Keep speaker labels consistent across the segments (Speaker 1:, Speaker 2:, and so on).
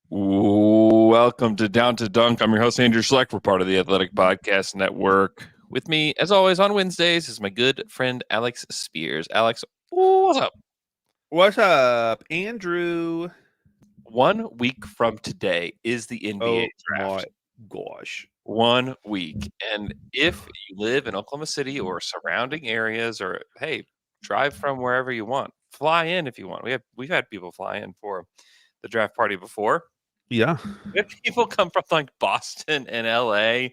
Speaker 1: Welcome to Down to Dunk. I'm your host, Andrew Schlecht. We're part of the Athletic Podcast Network. With me, as always, on Wednesdays is my good friend, Alex Speers. Alex, what's up?
Speaker 2: What's up, Andrew?
Speaker 1: 1 week from today is the NBA
Speaker 2: Oh my
Speaker 1: draft.
Speaker 2: gosh.
Speaker 1: 1 week. And if you live in Oklahoma City or surrounding areas, or hey, drive from wherever you want, fly in if you want. We've had people fly in for the draft party before.
Speaker 2: Yeah.
Speaker 1: We have people come from like Boston and LA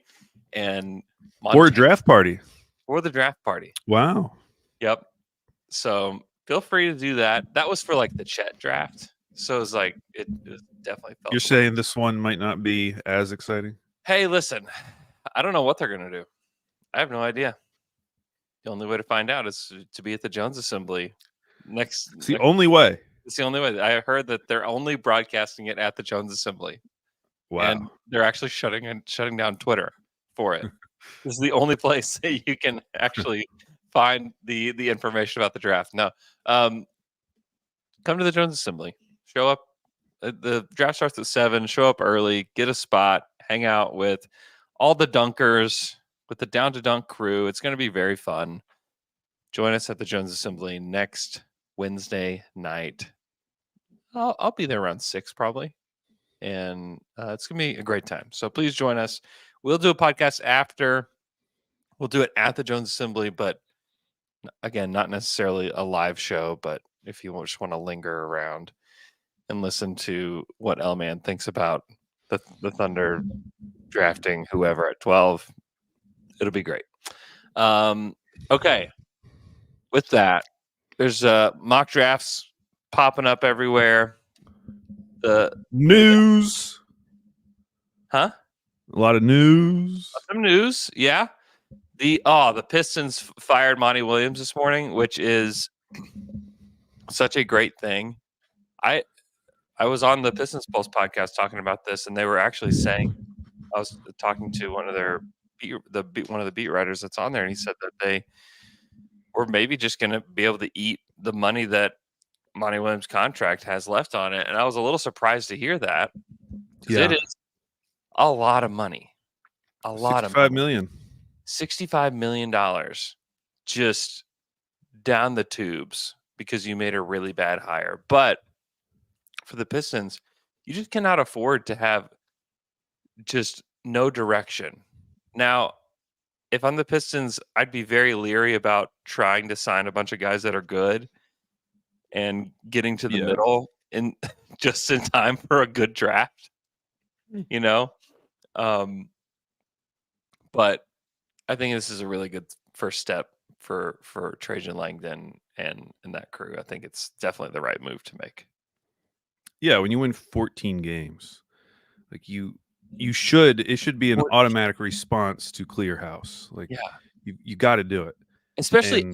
Speaker 1: and
Speaker 2: Or a
Speaker 1: Montana
Speaker 2: draft party.
Speaker 1: for the draft party.
Speaker 2: Wow.
Speaker 1: Yep. So feel free to do that. That was for like the Chet draft. So it's like it definitely felt
Speaker 2: You're
Speaker 1: a little.
Speaker 2: saying this one might not be as exciting?
Speaker 1: Hey, listen, I don't know what they're gonna do. I have no idea. The only way to find out is to be at the Jones Assembly next.
Speaker 2: It's the only way.
Speaker 1: It's the only way. I heard that they're only broadcasting it at the Jones Assembly, and
Speaker 2: Wow.
Speaker 1: they're actually shutting down Twitter for it. This is the only place that you can actually find the information about the draft. No, come to the Jones Assembly. Show up. The draft starts at 7. Show up early. Get a spot. Hang out with all the dunkers, with the Down to Dunk crew. It's going to be very fun. Join us at the Jones Assembly next Wednesday night. I'll be there around 6 probably, and it's going to be a great time. So please join us. We'll do a podcast after. We'll do it at the Jones Assembly, but again, not necessarily a live show. But if you just want to linger around and listen to what L-Man thinks about the Thunder drafting whoever at 12, it'll be great. Okay. With that, there's mock drafts popping up everywhere. The
Speaker 2: News.
Speaker 1: Huh?
Speaker 2: A lot of news.
Speaker 1: Some news, yeah. The Pistons fired Monty Williams this morning, which is such a great thing. I was on the Pistons Pulse podcast talking about this, and they were actually saying, I was talking to one of their one of the beat writers that's on there, and he said that they were maybe just going to be able to eat the money that Monty Williams' contract has left on it, and I was a little surprised to hear that because it is a lot of money, a lot of money.
Speaker 2: $65 million.
Speaker 1: $65 million just down the tubes because you made a really bad hire. But for the Pistons, you just cannot afford to have just no direction. Now, if I'm the Pistons, I'd be very leery about trying to sign a bunch of guys that are good and getting to the middle in just in time for a good draft, you know? But I think this is a really good first step for Trajan Langdon and that crew. I think it's definitely the right move to make.
Speaker 2: Yeah, when you win 14 games, like it should be an automatic response to clear house. Like you got to do it.
Speaker 1: Especially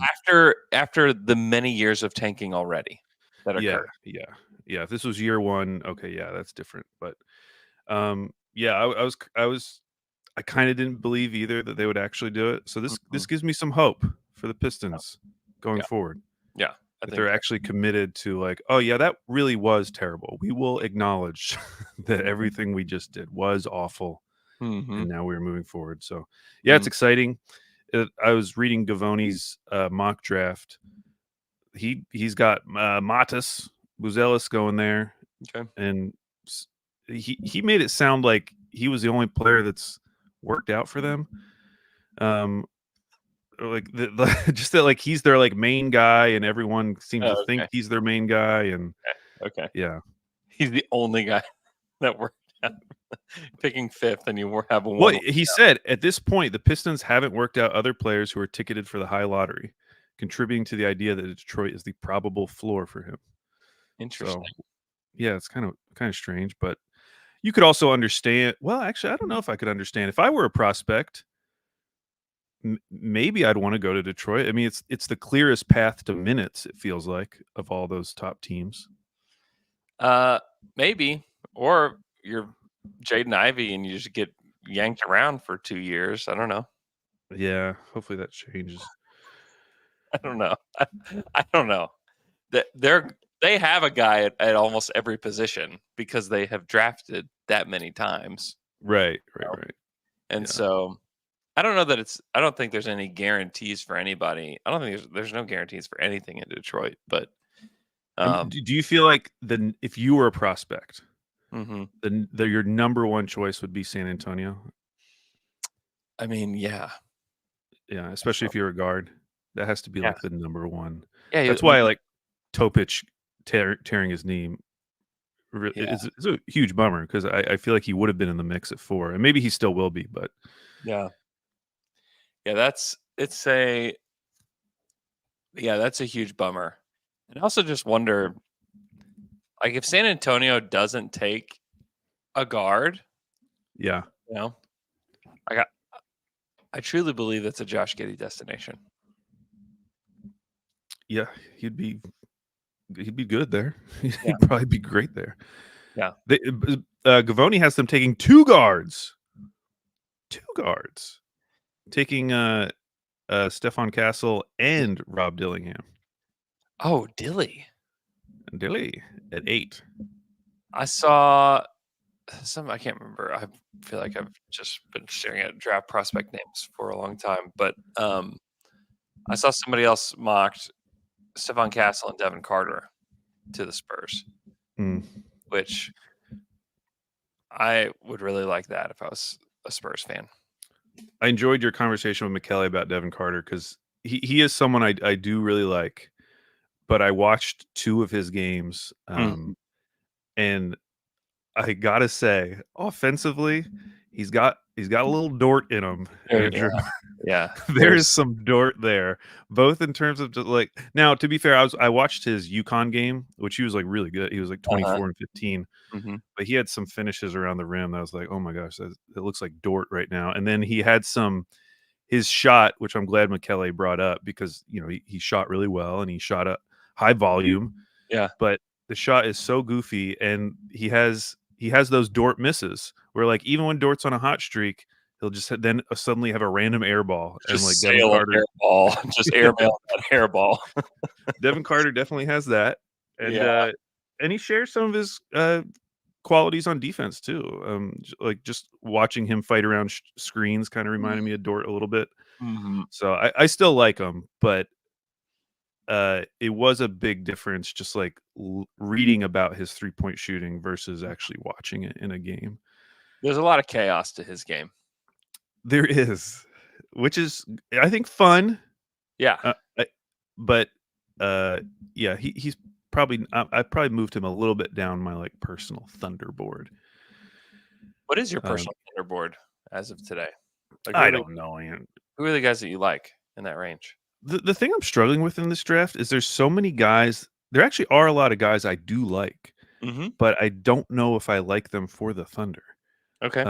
Speaker 1: after the many years of tanking already that occurred.
Speaker 2: Yeah. If this was year one, okay, yeah, that's different. But I kind of didn't believe either that they would actually do it. So this gives me some hope for the Pistons going forward.
Speaker 1: Yeah.
Speaker 2: That they're actually committed to like, oh yeah, that really was terrible. We will acknowledge that everything we just did was awful, and now we're moving forward. So yeah, it's exciting. I was reading Gavoni's mock draft. He's got Matas Buzelis going there, and he made it sound like he was the only player that's worked out for them. Like just that, like he's their like main guy, and everyone seems to think he's their main guy. And
Speaker 1: he's the only guy that worked out. Picking 5th, and you have one.
Speaker 2: Well, he said at this point the Pistons haven't worked out other players who are ticketed for the high lottery, contributing to the idea that Detroit is the probable floor for him.
Speaker 1: Interesting.
Speaker 2: So, yeah, it's kind of strange, but you could also understand. Well, actually, I don't know if I could understand if I were a prospect. Maybe I'd want to go to Detroit. I mean, it's the clearest path to minutes, it feels like, of all those top teams.
Speaker 1: Maybe, or you're Jaden Ivey and you just get yanked around for 2 years. I don't know.
Speaker 2: Yeah, hopefully that changes.
Speaker 1: I don't know. I don't know. they have a guy at almost every position because they have drafted that many times.
Speaker 2: Right.
Speaker 1: And
Speaker 2: Yeah.
Speaker 1: so I don't know that I don't think there's any guarantees for anybody. I don't think there's no guarantees for anything in Detroit, but
Speaker 2: Do you feel like if you were a prospect,
Speaker 1: mhm.
Speaker 2: your number one choice would be San Antonio?
Speaker 1: I mean, yeah.
Speaker 2: Yeah, especially if you're a guard. That has to be
Speaker 1: Yeah.
Speaker 2: like the number one.
Speaker 1: Yeah,
Speaker 2: That's why like Topic tearing his knee
Speaker 1: yeah.
Speaker 2: is a huge bummer because I feel like he would have been in the mix at 4, and maybe he still will be, but
Speaker 1: Yeah. Yeah, that's a huge bummer. And I also just wonder, like, if San Antonio doesn't take a guard,
Speaker 2: yeah.
Speaker 1: you know, I got I truly believe it's a Josh Giddey destination.
Speaker 2: Yeah, he'd be good there.
Speaker 1: Yeah.
Speaker 2: He'd probably be great there.
Speaker 1: Yeah.
Speaker 2: Gavoni has them taking 2 guards. 2 guards. Taking Stefan Castle and Rob Dillingham.
Speaker 1: Oh, Dilly.
Speaker 2: Dilly at 8.
Speaker 1: I saw I can't remember. I feel like I've just been staring at draft prospect names for a long time, but I saw somebody else mocked Stephon Castle and Devin Carter to the Spurs, which I would really like that if I was a Spurs fan.
Speaker 2: I enjoyed your conversation with McKelly about Devin Carter because he is someone I do really like, but I watched 2 of his games, and I gotta say, offensively, he's got a little Dort in him, Andrew.
Speaker 1: Yeah.
Speaker 2: There is some Dort there, both in terms of just like now. To be fair, I watched his UConn game, which he was like really good. He was like 24 and 15, but he had some finishes around the rim that I was like, oh my gosh, it looks like Dort right now. And then he had his shot, which I'm glad McKelly brought up because he shot really well and he shot a high volume.
Speaker 1: Yeah.
Speaker 2: But the shot is so goofy, and he has those Dort misses where like even when Dort's on a hot streak, he'll just then suddenly have a random air ball and like Devin Carter
Speaker 1: air ball, just airmail that hair ball.
Speaker 2: Devin Carter definitely has that, and he shares some of his qualities on defense too. Like just watching him fight around screens kind of reminded me of Dort a little bit. So I still like him, but it was a big difference just like reading about his 3-point shooting versus actually watching it in a game.
Speaker 1: There's a lot of chaos to his game.
Speaker 2: There is, which is I think fun.
Speaker 1: Yeah.
Speaker 2: Yeah, he's probably I probably moved him a little bit down my like personal Thunderboard.
Speaker 1: What is your personal Thunderboard as of today?
Speaker 2: Like, I don't know, Ian.
Speaker 1: Who are the guys that you like in that range?
Speaker 2: The thing I'm struggling with in this draft is there's so many guys. There actually are a lot of guys I do like, but I don't know if I like them for the Thunder.
Speaker 1: Okay.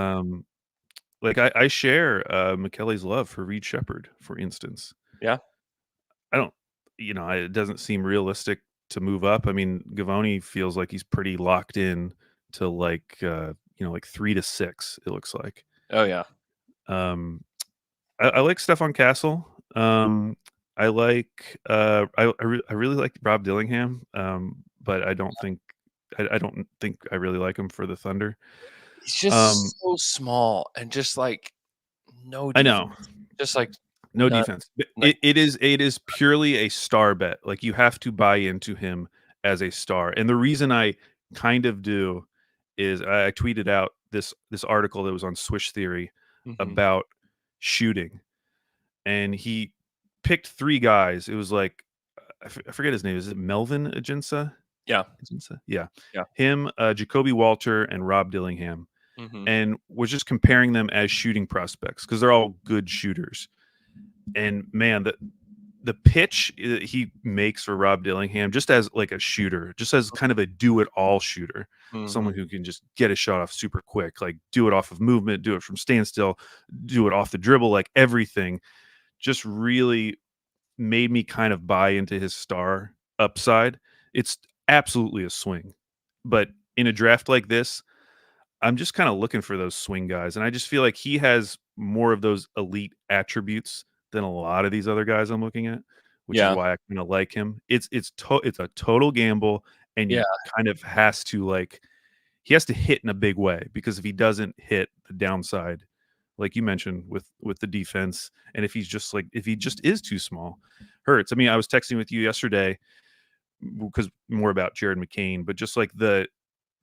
Speaker 2: Like I share McKelly's love for Reed Shepherd, for instance.
Speaker 1: Yeah.
Speaker 2: I don't, it doesn't seem realistic to move up. I mean, Gavoni feels like he's pretty locked in to like 3 to 6. It looks like.
Speaker 1: Oh yeah.
Speaker 2: I like Stefan Castle. I like I really like Rob Dillingham, but I don't think I really like him for the Thunder.
Speaker 1: He's just so small and just like no defense.
Speaker 2: I know.
Speaker 1: Just like
Speaker 2: no defense. It is purely a star bet. Like you have to buy into him as a star. And the reason I kind of do is I tweeted out this article that was on Swish Theory about shooting. And he picked 3 guys. It was like I forget his name. Is it Melvin Aginsa?
Speaker 1: Yeah.
Speaker 2: Yeah. Him, Jacoby Walter, and Rob Dillingham.
Speaker 1: Mm-hmm.
Speaker 2: And was just comparing them as shooting prospects because they're all good shooters. And man, the pitch he makes for Rob Dillingham just as like a shooter, just as kind of a do-it-all shooter, someone who can just get a shot off super quick, like do it off of movement, do it from standstill, do it off the dribble, like everything, just really made me kind of buy into his star upside. It's absolutely a swing, but in a draft like this, I'm just kind of looking for those swing guys, and I just feel like he has more of those elite attributes than a lot of these other guys I'm looking at, which is why I kind of like him. It's a total gamble, and
Speaker 1: Yeah.
Speaker 2: he kind of has to like he has to hit in a big way, because if he doesn't hit, the downside, like you mentioned with the defense, and if he just is too small, hurts. I mean, I was texting with you yesterday because more about Jared McCain, but just like the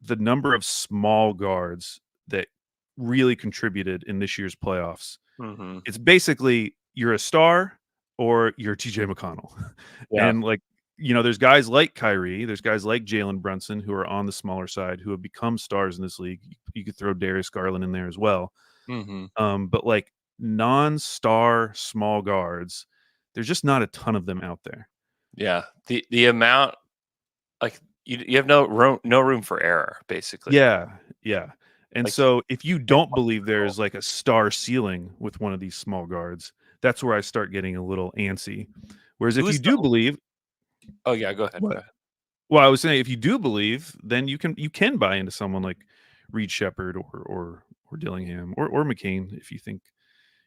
Speaker 2: number of small guards that really contributed in this year's playoffs.
Speaker 1: Hmm.
Speaker 2: It's basically you're a star or you're TJ McConnell.
Speaker 1: Yeah.
Speaker 2: And like, there's guys like Kyrie, there's guys like Jalen Brunson who are on the smaller side who have become stars in this league. You could throw Darius Garland in there as well.
Speaker 1: Hmm.
Speaker 2: But like non-star small guards, there's just not a ton of them out there.
Speaker 1: Yeah. The amount, like you have no room for error, basically.
Speaker 2: Yeah, yeah. And
Speaker 1: Like
Speaker 2: so if you don't believe there's like a star ceiling with one of these small guards, that's where I start getting a little antsy. Whereas if you
Speaker 1: who's
Speaker 2: do
Speaker 1: the?
Speaker 2: believe
Speaker 1: Oh yeah, go ahead. Go
Speaker 2: what?
Speaker 1: ahead.
Speaker 2: Well, I was saying if you do believe, then you can buy into someone like Reed Shepard or Dillingham or McCain if you think,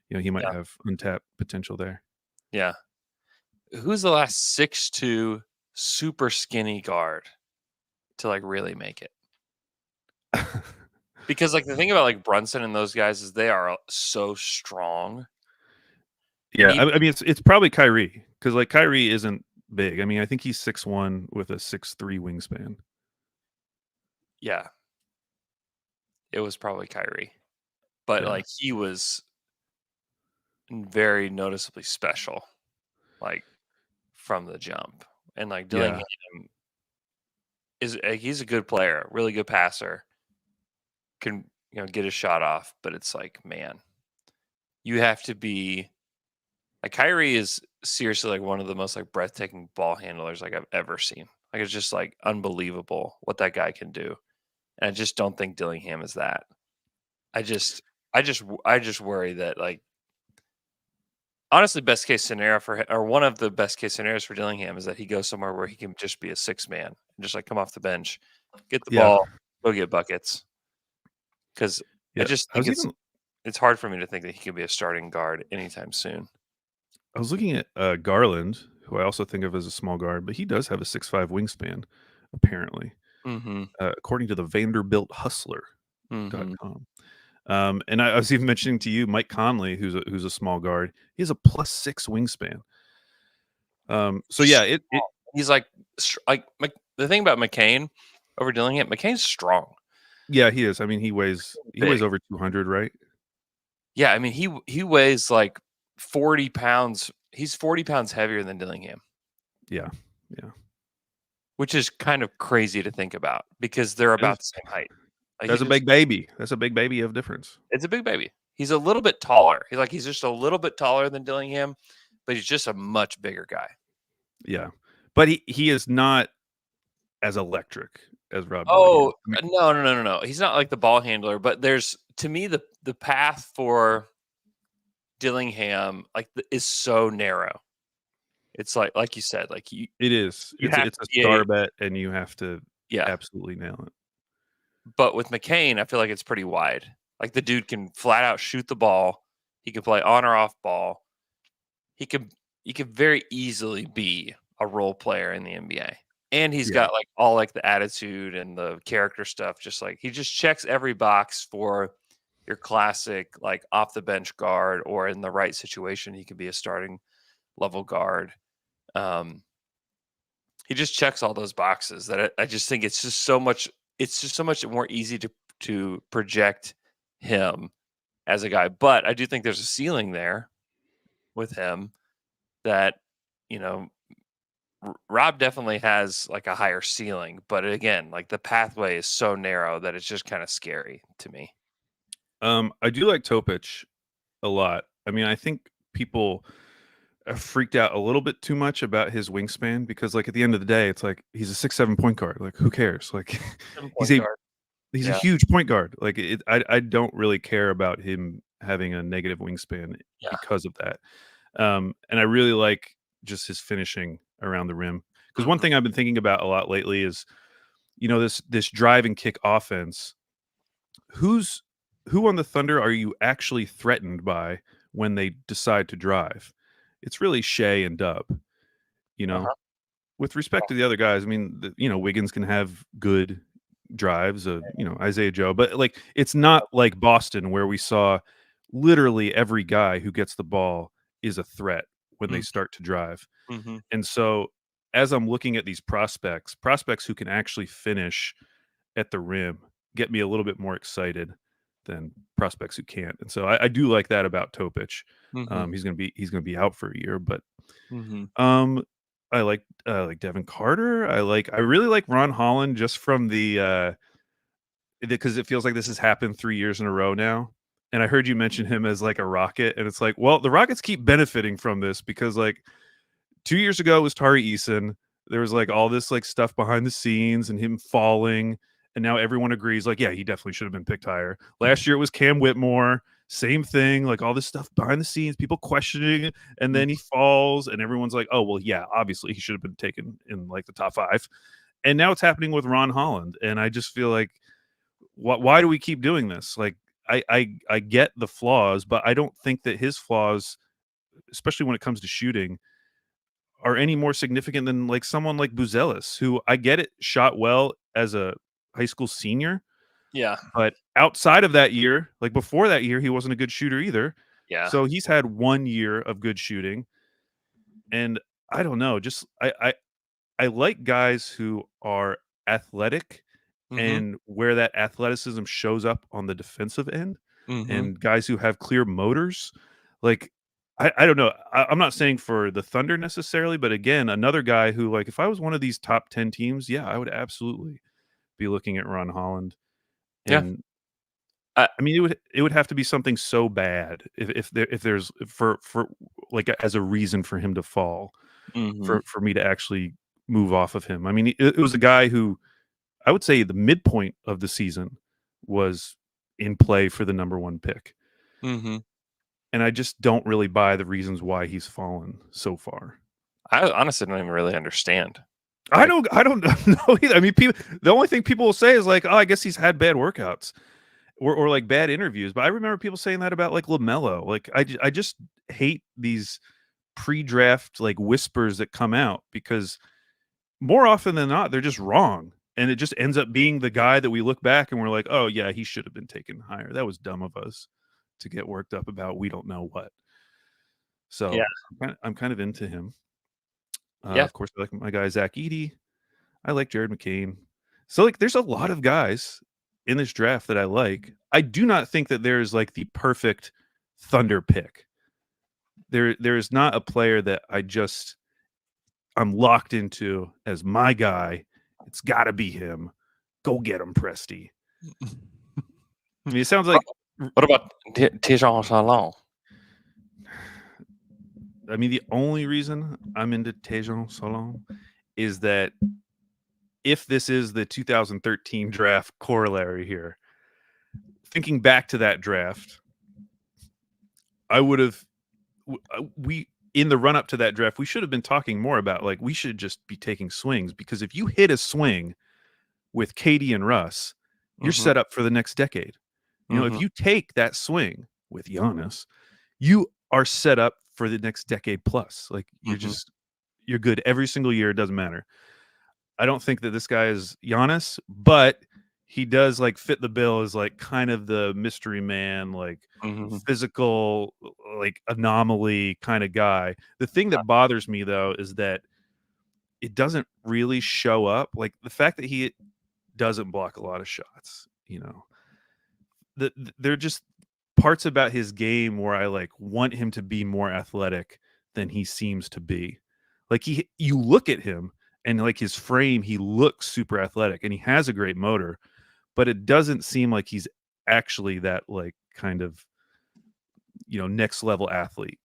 Speaker 2: he might
Speaker 1: Yeah.
Speaker 2: have untapped potential there.
Speaker 1: Yeah. Who's the last 6'2" super skinny guard to like really make it? Because like the thing about like Brunson and those guys is they are so strong. And
Speaker 2: Yeah, I mean it's probably Kyrie, because like Kyrie isn't big. I mean, I think he's 6'1" with a 6'3" wingspan.
Speaker 1: yeah, it was probably Kyrie. But
Speaker 2: Yeah.
Speaker 1: like he was very noticeably special, like from the jump. And like
Speaker 2: Yeah.
Speaker 1: Dillingham is he's a good player, really good passer, can get his shot off, but it's like, man, you have to be like Kyrie is seriously like one of the most like breathtaking ball handlers like I've ever seen. Like it's just like unbelievable what that guy can do. And I just don't think Dillingham is that. I just I just worry that like honestly best case scenario for or one of the best case scenarios for Dillingham is that he goes somewhere where he can just be a six man and just like come off the bench, get the
Speaker 2: Yeah.
Speaker 1: ball, go get buckets. Because I
Speaker 2: Yeah.
Speaker 1: just think it's hard for me to think that he could be a starting guard anytime soon.
Speaker 2: I was looking at Garland, who I also think of as a small guard, but he does have a 6'5" wingspan, apparently,
Speaker 1: Mm-hmm.
Speaker 2: according to the Vanderbilt
Speaker 1: Mm-hmm.
Speaker 2: Hustler.com. And I was even mentioning to you Mike Conley, who's a small guard. He has a +6 wingspan. So yeah, it
Speaker 1: He's like the thing about McCain over Dillingham. McCain's strong,
Speaker 2: yeah, he is. I mean, he weighs
Speaker 1: big.
Speaker 2: over 200, right?
Speaker 1: Yeah, I mean he weighs like 40 pounds. He's 40 pounds heavier than Dillingham,
Speaker 2: Yeah, yeah.
Speaker 1: which is kind of crazy to think about because they're
Speaker 2: It is.
Speaker 1: about the same height. Like
Speaker 2: That's a big baby. That's a big baby of difference.
Speaker 1: it's a big baby. He's a little bit taller. He's just a little bit taller than Dillingham, but he's just a much bigger guy.
Speaker 2: Yeah, but he is not as electric as Rob Dillingham.
Speaker 1: Oh, no. He's not like the ball handler, but there's to me the path for Dillingham is so narrow. It's like you said, like
Speaker 2: It is.
Speaker 1: you
Speaker 2: It's
Speaker 1: have
Speaker 2: it's
Speaker 1: to
Speaker 2: a
Speaker 1: be
Speaker 2: star bet, and you have to
Speaker 1: yeah.
Speaker 2: absolutely nail it.
Speaker 1: But with McCain, I feel like it's pretty wide. Like the dude can flat out shoot the ball. He can play on or off ball. He could very easily be a role player in the NBA. And he's
Speaker 2: Yeah,
Speaker 1: got like all like the attitude and the character stuff. Just like he just checks every box for your classic like off the bench guard, or in the right situation, he could be a starting level guard. Um, he just checks all those boxes that I just think it's just so much. It's just so much more easy to project him as a guy. But I do think there's a ceiling there with him that you know Rob definitely has like a higher ceiling, but again, like the pathway is so narrow that it's just kind of scary to me.
Speaker 2: I do like Topic a lot. I mean, I think people have freaked out a little bit too much about his wingspan, because, like, at the end of the day, it's like he's a 6'7" point guard. Like, who cares? Like, he's
Speaker 1: Point
Speaker 2: a
Speaker 1: guard.
Speaker 2: he's a
Speaker 1: Yeah.
Speaker 2: huge point guard. Like, I don't really care about him having a negative wingspan
Speaker 1: Yeah.
Speaker 2: because of that. And I really like just his finishing around the rim. Because one
Speaker 1: Mhm.
Speaker 2: thing I've been thinking about a lot lately is, this drive and kick offense. Who's who on the Thunder are you actually threatened by when they decide to drive? It's really Shea and Dub, you know?
Speaker 1: Uh-huh.
Speaker 2: with respect to the other guys, I mean, Wiggins can have good drives, Isaiah Joe, but like it's not like Boston where we saw literally every guy who gets the ball is a threat when they
Speaker 1: Mm.
Speaker 2: start to drive.
Speaker 1: Mhm.
Speaker 2: And so as I'm looking at these prospects who can actually finish at the rim get me a little bit more excited than prospects who can't. And so I do like that about Topic.
Speaker 1: Mhm.
Speaker 2: He's gonna be out for a year, but
Speaker 1: Mhm.
Speaker 2: um, I like Devin Carter. I really like Ron Holland just from the because it feels like this has happened 3 years in a row now. And I heard you mention him as like a Rocket, and it's like, well, the Rockets keep benefiting from this because like 2 years ago it was Tari Eason. There was like all this like stuff behind the scenes and him falling, and now everyone agrees like, yeah, he definitely should have been picked higher. Last year it was Cam Whitmore, same thing, like all this stuff behind the scenes, people questioning it, and
Speaker 1: Mm.
Speaker 2: then he falls, and everyone's like, oh well, yeah, obviously he should have been taken in like the top 5. And now it's happening with Ron Holland, and I just feel like, why do we keep doing this? Like, I get the flaws, but I don't think that his flaws, especially when it comes to shooting, are any more significant than like someone like Buzelis, who I get it shot well as a high school senior,
Speaker 1: Yeah.
Speaker 2: but outside of that year, like before that year, he wasn't a good shooter either.
Speaker 1: Yeah.
Speaker 2: So he's had 1 year of good shooting, and I don't know, just I like guys who are athletic
Speaker 1: Mhm.
Speaker 2: and where that athleticism shows up on the defensive end,
Speaker 1: Mhm.
Speaker 2: and guys who have clear motors. Like, I don't know. I'm not saying for the Thunder necessarily, but again, another guy who, like, if I was one of these top 10 teams, yeah, I would absolutely be looking at Ron Holland.
Speaker 1: Yeah.
Speaker 2: And
Speaker 1: I
Speaker 2: I mean, it would have to be something so bad if there's for like as a reason for him to fall
Speaker 1: Mhm.
Speaker 2: for me to actually move off of him. I mean, it was a guy who I would say the midpoint of the season was in play for the number 1 pick,
Speaker 1: Mhm.
Speaker 2: and I just don't really buy the reasons why he's fallen so far.
Speaker 1: I honestly don't even really understand.
Speaker 2: I
Speaker 1: Like,
Speaker 2: don't I don't know either. I mean, people the only thing people will say is like, "Oh, I guess he's had bad workouts or like bad interviews." But I remember people saying that about like LaMelo. Like I just hate these pre-draft like whispers that come out because more often than not they're just wrong. And it just ends up being the guy that we look back and we're like, "Oh yeah, he should have been taken higher. That was dumb of us to get worked up about we don't know what."
Speaker 1: yeah.
Speaker 2: So, I'm kind of into him.
Speaker 1: Yeah.
Speaker 2: Of course, I like my guy Zach Edey. I like Jared McCain. So, like, there's a lot of guys in this draft that I like. I do not think that there's like the perfect Thunder pick. There is not a player that I'm locked into as my guy. It's got to be him. Go get him, Presty. I mean, it sounds like.
Speaker 1: What about Tejan Salon?
Speaker 2: I mean, the only reason I'm into Tejan Salon is that if this is the 2013 draft corollary here, thinking back to that draft, I would have we in the run up to that draft, we should have been talking more about like we should just be taking swings because if you hit a swing with Katie and Russ, you're
Speaker 1: Mhm.
Speaker 2: set up for the next decade. If
Speaker 1: Mhm.
Speaker 2: you take that swing with Giannis, you are set up for the next decade plus. Like
Speaker 1: Mhm.
Speaker 2: you're good every single year. It doesn't matter. I don't think that this guy is Giannis, but he does like fit the bill as like kind of the mystery man, like
Speaker 1: Mhm.
Speaker 2: physical, like anomaly kind of guy. The thing that bothers me though is that it doesn't really show up. Like the fact that he doesn't block a lot of shots, they're just parts about his game where I like want him to be more athletic than he seems to be. Like you look at him and like his frame, he looks super athletic and he has a great motor, but it doesn't seem like he's actually that like kind of next level athlete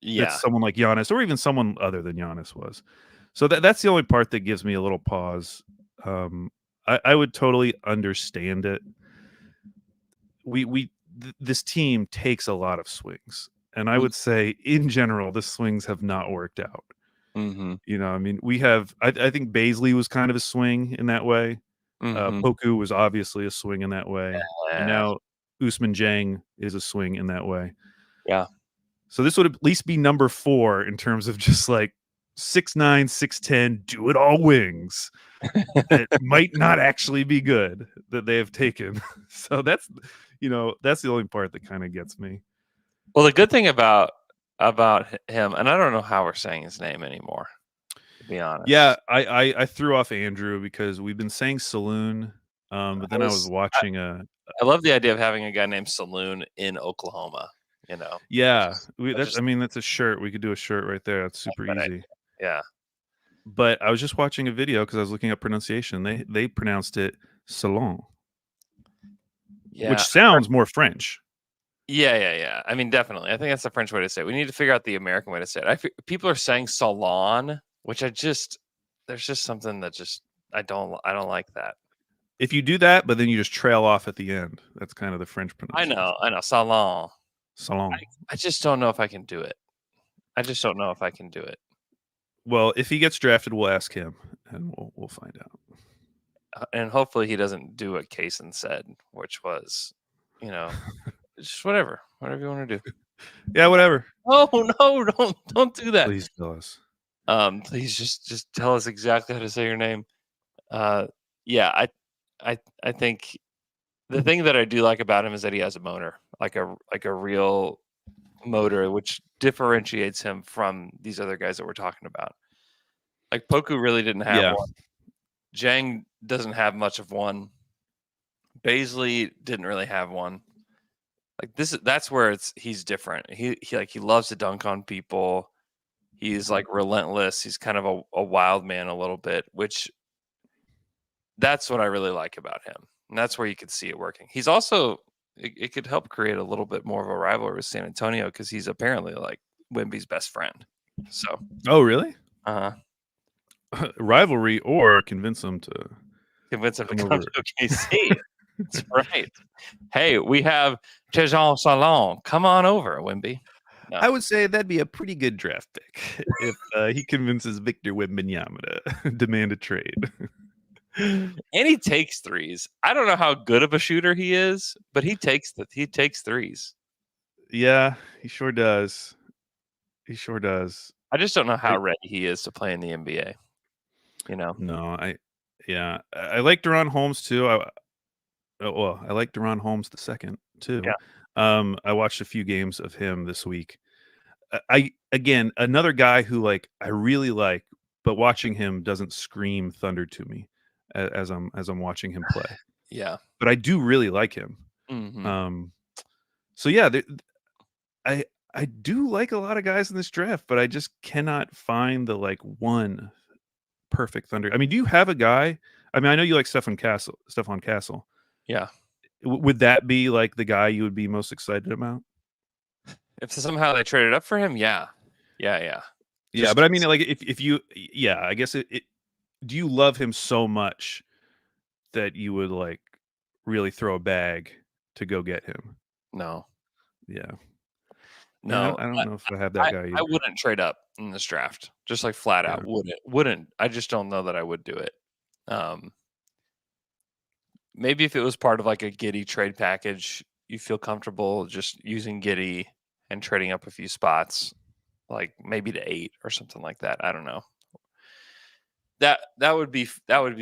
Speaker 2: that
Speaker 1: Yeah.
Speaker 2: someone like Giannis or even someone other than Giannis was. So that's the only part that gives me a little pause. I would totally understand it. This team takes a lot of swings, and I
Speaker 1: Mm.
Speaker 2: would say in general the swings have not worked out.
Speaker 1: Mhm.
Speaker 2: I mean, we have I think Baisley was kind of a swing in that way.
Speaker 1: Mhm.
Speaker 2: Poku was obviously a swing in that way, and
Speaker 1: Yeah.
Speaker 2: now Usman Jang is a swing in that way.
Speaker 1: Yeah.
Speaker 2: So this would at least be number 4 in terms of just like 6'9", 6'10", do it all wings that might not actually be good that they have taken. So that's the only part that kind of gets me.
Speaker 1: Well, the good thing about him, and I don't know how we're saying his name anymore, to be honest.
Speaker 2: Yeah, I threw off Andrew because we've been saying Saloon, but then I was watching
Speaker 1: I love the idea of having a guy named Saloon in Oklahoma.
Speaker 2: Yeah,
Speaker 1: that's
Speaker 2: that's a shirt. We could do a shirt right there. That's super easy.
Speaker 1: Yeah.
Speaker 2: But I was just watching a video because I was looking up pronunciation. They pronounced it Salon, which sounds more French.
Speaker 1: Yeah. I mean, definitely. I think that's the French way to say it. We need to figure out the American way to say it. People are saying salon, which there's just something that I don't like that.
Speaker 2: If you do that, but then you just trail off at the end, that's kind of the French pronunciation.
Speaker 1: I know, salon.
Speaker 2: Salon.
Speaker 1: I just don't know if I can do it.
Speaker 2: Well, if he gets drafted, we'll ask him, and we'll find out.
Speaker 1: And hopefully he doesn't do what Kaysen said, which was, just whatever you want to do.
Speaker 2: Yeah, whatever.
Speaker 1: Oh no, don't do that.
Speaker 2: Please tell us.
Speaker 1: Please just tell us exactly how to say your name. Yeah, I think the thing that I do like about him is that he has a motor, like a real motor, which differentiates him from these other guys that we're talking about. Like Poku really didn't have one. Zhang doesn't have much of one. Baisley didn't really have one. Like that's where he's different. He loves to dunk on people. He's like relentless. He's kind of a wild man a little bit, which that's what I really like about him. And that's where you could see it working. He's also it could help create a little bit more of a rivalry with San Antonio because he's apparently like Wemby's best friend. So
Speaker 2: Oh really?
Speaker 1: Rivalry
Speaker 2: rivalry or convince him to
Speaker 1: come to OKC. That's right. Hey, we have Tejan Salon. Come on over, Wemby.
Speaker 2: No. I would say that'd be a pretty good draft pick if he convinces Victor Wembanyama to demand a trade.
Speaker 1: And he takes threes. I don't know how good of a shooter he is, but he takes threes.
Speaker 2: Yeah, he sure does. He sure does.
Speaker 1: I just don't know how ready he is to play in the NBA.
Speaker 2: No, I like Deron Holmes too. I like Deron Holmes the second too.
Speaker 1: Yeah.
Speaker 2: I watched a few games of him this week. Again, another guy who I really like, but watching him doesn't scream Thunder to me as I'm watching him play.
Speaker 1: Yeah.
Speaker 2: But I do really like him.
Speaker 1: Mm-hmm.
Speaker 2: So yeah, I do like a lot of guys in this draft, but I just cannot find the one perfect Thunder. I mean, do you have a guy? I mean, I know you like Stephon Castle.
Speaker 1: Yeah.
Speaker 2: Would that be the guy you would be most excited about?
Speaker 1: If somehow they traded up for him, yeah.
Speaker 2: Yeah, but I mean, if you, I guess do you love him so much that you would really throw a bag to go get him?
Speaker 1: No.
Speaker 2: Yeah.
Speaker 1: No,
Speaker 2: I don't know if I have that guy either.
Speaker 1: I wouldn't trade up in this draft. Just flat out wouldn't. I just don't know that I would do it. Maybe if it was part of a Giddey trade package, you feel comfortable just using Giddey and trading up a few spots, maybe to 8 or something like that. I don't know. That would be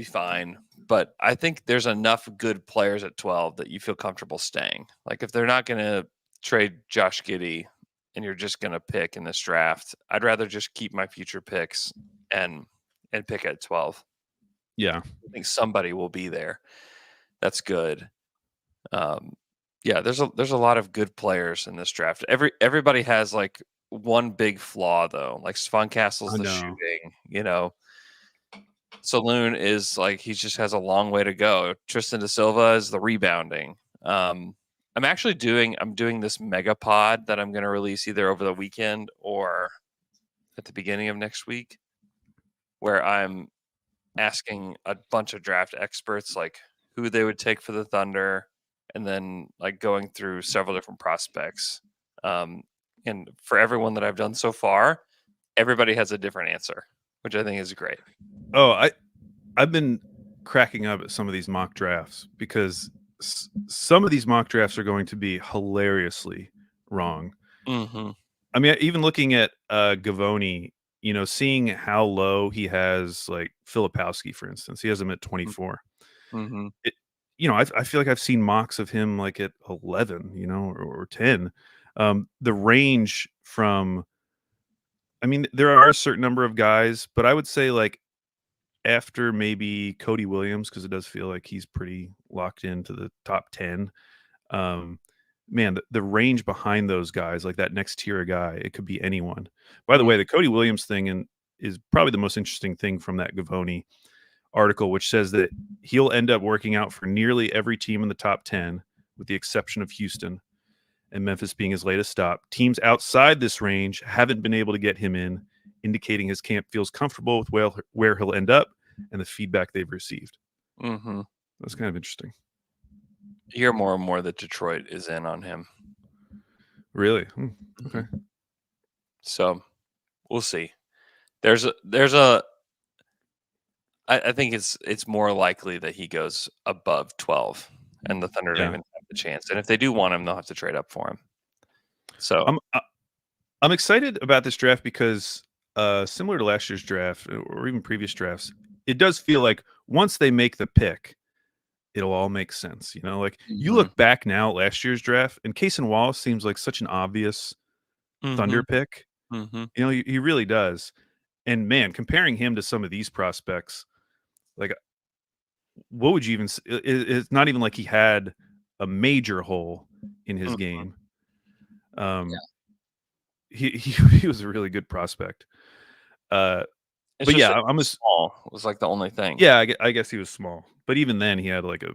Speaker 1: fine, but I think there's enough good players at 12 that you feel comfortable staying. If they're not going to trade Josh Giddey and you're just going to pick in this draft, I'd rather just keep my future picks and pick at 12.
Speaker 2: Yeah.
Speaker 1: I think somebody will be there. That's good. Yeah, there's a lot of good players in this draft. Everybody has one big flaw though. Stephon Castle's the shooting, Saloon is he just has a long way to go. Tristan da Silva is the rebounding. I'm doing this mega pod that I'm going to release either over the weekend or at the beginning of next week, where I'm asking a bunch of draft experts who they would take for the Thunder, and then going through several different prospects. And for everyone that I've done so far, everybody has a different answer, which I think is great.
Speaker 2: Oh, I've been cracking up at some of these mock drafts because some of these mock drafts are going to be hilariously wrong.
Speaker 1: Mm-hmm.
Speaker 2: I mean, even looking at Gavoni, seeing how low he has like Filipowski, for instance, he has him at 24.
Speaker 1: Mm-hmm.
Speaker 2: I feel like I've seen mocks of him like at 11, or 10. The range from, I mean, there are a certain number of guys, but I would say like after maybe Cody Williams, because it does feel like he's pretty locked into the top 10. Um, Man, the range behind those guys, like that next tier of guy, it could be anyone. By the way, the Cody Williams thing is probably the most interesting thing from that Gavoni article, which says that he'll end up working out for nearly every team in the top 10, with the exception of Houston and Memphis being his latest stop. Teams outside this range haven't been able to get him in, indicating his camp feels comfortable with where he'll end up and the feedback they've received.
Speaker 1: Mm-hmm.
Speaker 2: That's kind of interesting.
Speaker 1: You hear more and more that Detroit is in on him.
Speaker 2: Really? Okay.
Speaker 1: So we'll see. I think it's more likely that he goes above 12, and the Thunder don't even have the chance. And if they do want him, they'll have to trade up for him. So
Speaker 2: I'm excited about this draft because similar to last year's draft or even previous drafts, it does feel like once they make the pick, it'll all make sense. Like you look back now at last year's draft, and Cason Wallace seems like such an obvious Thunder pick. He really does. And man, comparing him to some of these prospects, like what would you even? It's not even like he had a major hole in his game. He was a really good prospect. But yeah, I'm
Speaker 1: small was like the only thing.
Speaker 2: Yeah, I guess he was small, but even then he had like a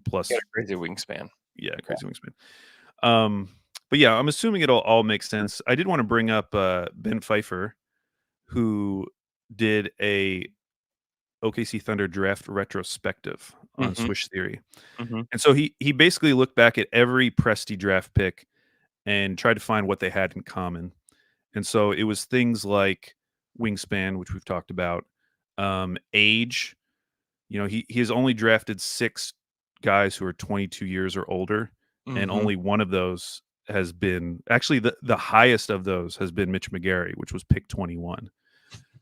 Speaker 2: plus.
Speaker 1: He had a crazy wingspan.
Speaker 2: Yeah, crazy wingspan. But yeah, I'm assuming it'll all make sense. I did want to bring up Ben Pfeiffer, who did a OKC Thunder draft retrospective on Swish Theory. And so he basically looked back at every Presti draft pick and tried to find what they had in common. And so it was things like wingspan, which we've talked about, age. He has only drafted 6 guys who are 22 years or older, and only one of those has been actually the highest of those has been Mitch McGarry, which was pick 21.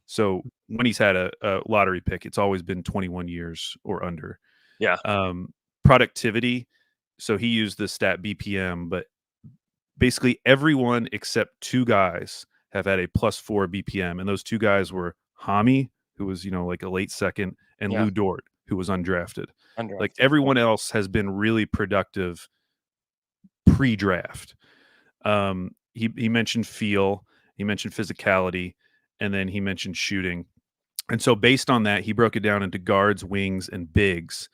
Speaker 2: So when he's had a lottery pick, it's always been 21 years or under.
Speaker 1: Yeah.
Speaker 2: Productivity. So he used the stat BPM, but basically everyone except 2 guys have had a +4 BPM, and those 2 guys were Hami, who was like a late second, and Lou Dort, who was undrafted. Like everyone else has been really productive pre-draft. He mentioned feel, he mentioned physicality, and then he mentioned shooting. And so based on that, he broke it down into guards, wings, and bigs,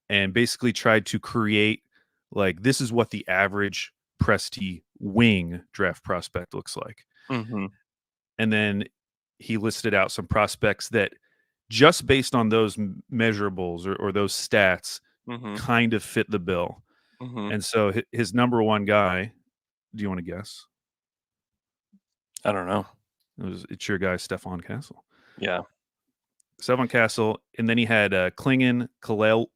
Speaker 2: and basically tried to create like this is what the average Presti wing draft prospect looks like. And then he listed out some prospects that just based on those measurables or those stats kind of fit the bill. And so his number one guy, do you want to guess?
Speaker 1: I don't know.
Speaker 2: It's your guy, Stefan Castle.
Speaker 1: Yeah.
Speaker 2: Stefan Castle. And then he had Klingon, Kalel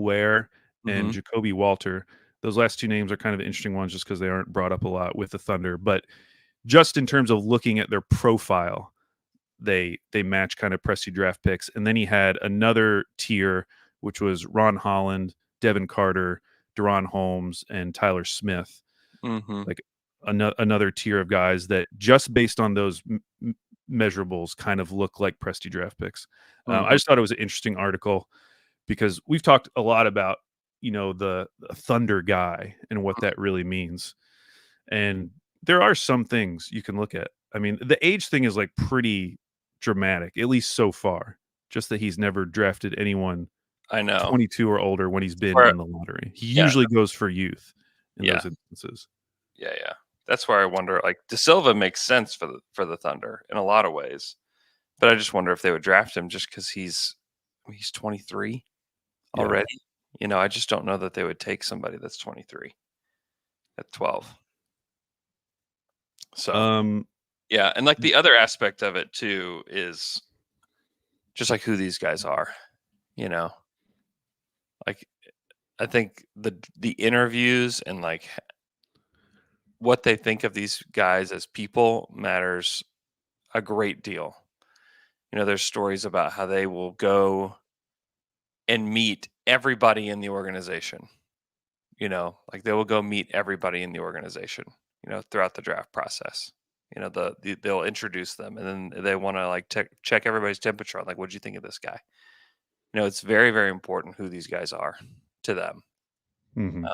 Speaker 2: Ware, and Jacoby Walter. Those last 2 names are kind of interesting ones just because they aren't brought up a lot with the Thunder. But just in terms of looking at their profile, they match kind of Presti draft picks. And then he had another tier, which was Ron Holland, Devin Carter, Deron Holmes, and Tyler Smith. Like another tier of guys that just based on those measurables kind of look like Presti draft picks. I just thought it was an interesting article because we've talked a lot about, the Thunder guy and what that really means. And there are some things you can look at. I mean, the age thing is like pretty dramatic, at least so far. Just that he's never drafted anyone 22 or older when he's been in the lottery. He usually goes for youth in those instances.
Speaker 1: Yeah. That's where I wonder. Like De Silva makes sense for the Thunder in a lot of ways, but I just wonder if they would draft him just because he's 23 already. I just don't know that they would take somebody that's 23 at 12. So, yeah. And like the other aspect of it too is just like who these guys are, like I think the interviews and like what they think of these guys as people matters a great deal. There's stories about how they will go and meet everybody in the organization. Like they will go meet everybody in the organization, throughout the draft process. They'll introduce them, and then they want to like check everybody's temperature. Like, what do you think of this guy? It's very, very important who these guys are to them.
Speaker 2: Mm-hmm.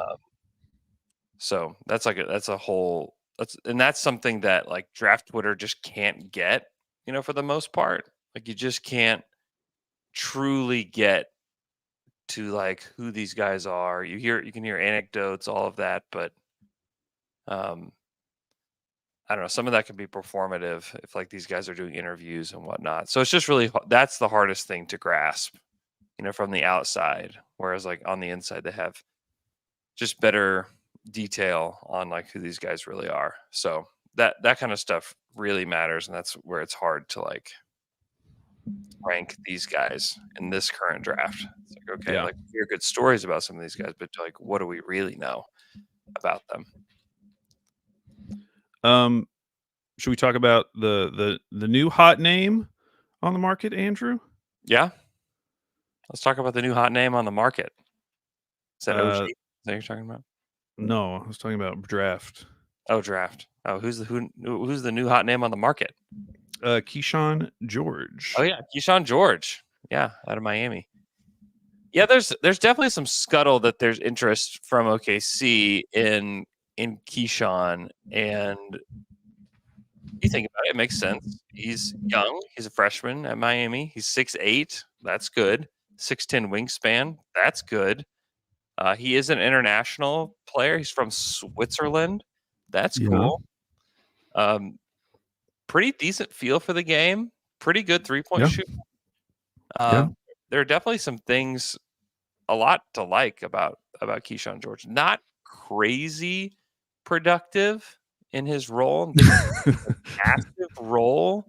Speaker 1: So that's something that like draft Twitter just can't get, for the most part. Like you just can't truly get to like who these guys are. You can hear anecdotes, all of that, but um I don't know, some of that can be performative if like these guys are doing interviews and whatnot. So it's just really that's the hardest thing to grasp, from the outside. Whereas like on the inside they have just better detail on like who these guys really are. So that kind of stuff really matters, and that's where it's hard to like rank these guys in this current draft. It's like, okay,
Speaker 2: Yeah.
Speaker 1: like we hear good stories about some of these guys, but like what do we really know about them?
Speaker 2: Should we talk about the new hot name on the market, Andrew?
Speaker 1: Yeah. Let's talk about the new hot name on the market. Is that OG?
Speaker 2: Uh,
Speaker 1: Is that what you're talking about?
Speaker 2: no, I was talking about draft.
Speaker 1: Oh, draft. Oh, who's the new hot name on the market?
Speaker 2: Keyshawn George.
Speaker 1: Oh yeah, Keyshawn George. Yeah, out of Miami. Yeah, there's definitely some scuttle that there's interest from OKC in Keyshawn, and you think about it, it makes sense. He's young. He's a freshman at Miami. He's 6'8". That's good. 6'10" wingspan. That's good. He is an international player. He's from Switzerland. That's
Speaker 2: Yeah.
Speaker 1: cool. Pretty decent feel for the game. Pretty good 3-point shoot. There are definitely some things, a lot to like about Keyshawn George. Not crazy productive in his role, active role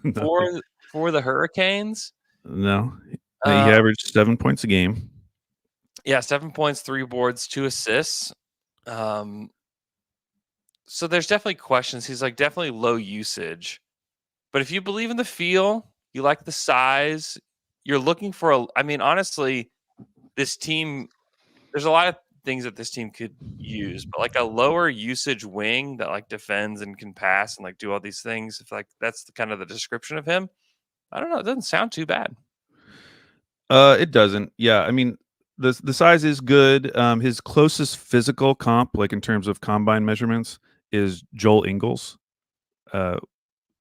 Speaker 2: No.
Speaker 1: for the Hurricanes.
Speaker 2: No, he averaged 7 points a game.
Speaker 1: Yeah, 7 points, 3 boards, 2 assists. So there's definitely questions. He's like definitely low usage. But if you believe in the feel, you like the size, you're looking for honestly, this team, there's a lot of things that this team could use, but like a lower usage wing that like defends and can pass and like do all these things, if like that's the kind of the description of him, I don't know, it doesn't sound too bad.
Speaker 2: It doesn't. Yeah, I mean, the size is good. His closest physical comp, like in terms of combine measurements, is Joel Ingles,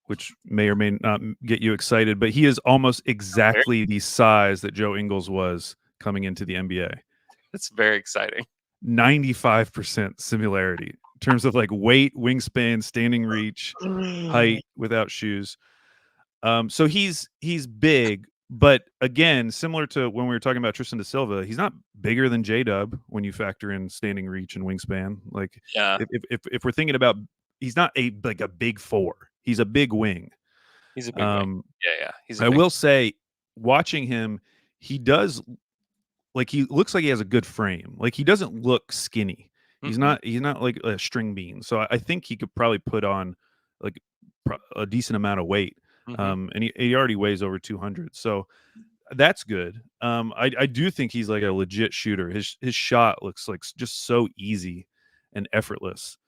Speaker 2: which may or may not get you excited, but he is almost exactly the size that Joe Ingles was coming into the NBA.
Speaker 1: It's very exciting.
Speaker 2: 95% similarity in terms of like weight, wingspan, standing reach, height without shoes. So he's big, but again, similar to when we were talking about Tristan da Silva, he's not bigger than J-Dub when you factor in standing reach and wingspan. Like,
Speaker 1: Yeah,
Speaker 2: if we're thinking about, he's not a big four. He's a big wing.
Speaker 1: he's a big wing. Yeah.
Speaker 2: I will say, watching him, he does like he looks like he has a good frame. Like he doesn't look skinny. He's not like a string bean. So I think he could probably put on like a decent amount of weight. And he already weighs over 200. So that's good. I do think he's like a legit shooter. His shot looks like just so easy and effortless.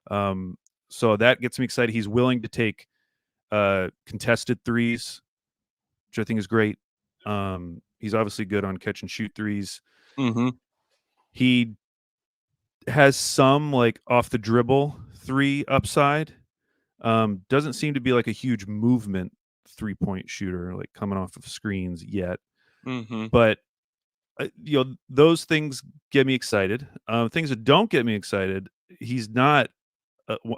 Speaker 2: So that gets me excited. He's willing to take contested threes, which I think is great. He's obviously good on catch and shoot threes. He has some like off the dribble 3 upside. Doesn't seem to be like a huge movement 3-point shooter, like coming off of screens yet. But those things get me excited. Things that don't get me excited, he's not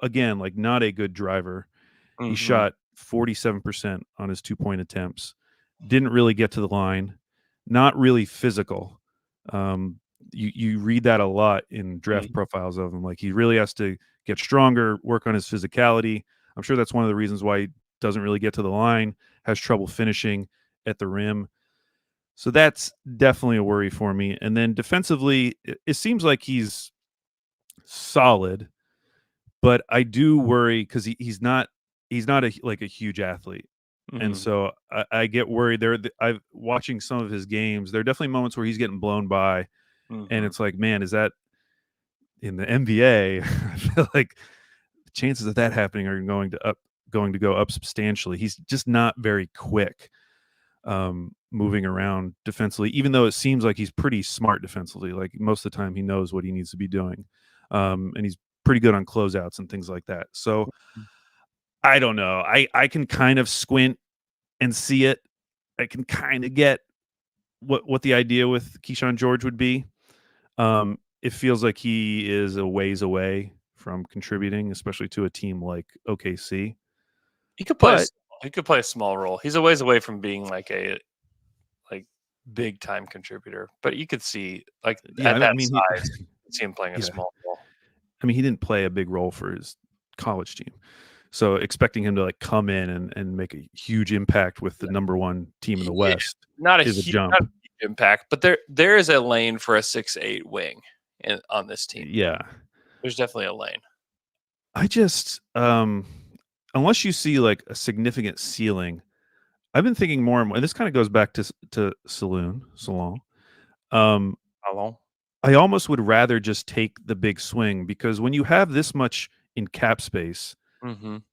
Speaker 2: again, like not a good driver. He shot 47% on his 2-point attempts. Didn't really get to the line. Not really physical. You read that a lot in draft profiles of him. Like he really has to get stronger, work on his physicality. I'm sure that's one of the reasons why he doesn't really get to the line, has trouble finishing at the rim. So that's definitely a worry for me. And then defensively, it seems like he's solid, but I do worry because he's not he's not like a huge athlete. And
Speaker 1: Mhm.
Speaker 2: so I get worried there. I've watching some of his games. There are definitely moments where he's getting blown by, and
Speaker 1: Mhm.
Speaker 2: it's like, man, is that in the NBA? I feel like the chances of that happening are going to go up substantially. He's just not very quick moving around defensively, even though it seems like he's pretty smart defensively. Like most of the time, he knows what he needs to be doing, and he's pretty good on closeouts and things like that. So I don't know. I can kind of squint and see it. I can kind of get what the idea with Keyshawn George would be. It feels like he is a ways away from contributing, especially to a team like OKC.
Speaker 1: He could play a
Speaker 2: But
Speaker 1: s he could play a small role. He's a ways away from being like, big time contributor, but you could see, like,
Speaker 2: yeah,
Speaker 1: at that
Speaker 2: I mean, he,
Speaker 1: size, you could see him playing a
Speaker 2: yeah,
Speaker 1: small role.
Speaker 2: I mean, he didn't play a big role for his college team. So expecting him to like come in and make a huge impact with the number one team in the
Speaker 1: Yeah,
Speaker 2: West is a
Speaker 1: not a
Speaker 2: jump.
Speaker 1: huge impact, but there is a lane for a 6'8" wing on this team.
Speaker 2: Yeah.
Speaker 1: There's definitely a lane.
Speaker 2: I just unless you see like a significant ceiling, I've been thinking more and more. And this kind of goes back to Salon. Um,
Speaker 1: How long?
Speaker 2: I almost would rather just take the big swing because when you have this much in cap space,
Speaker 1: Mhm.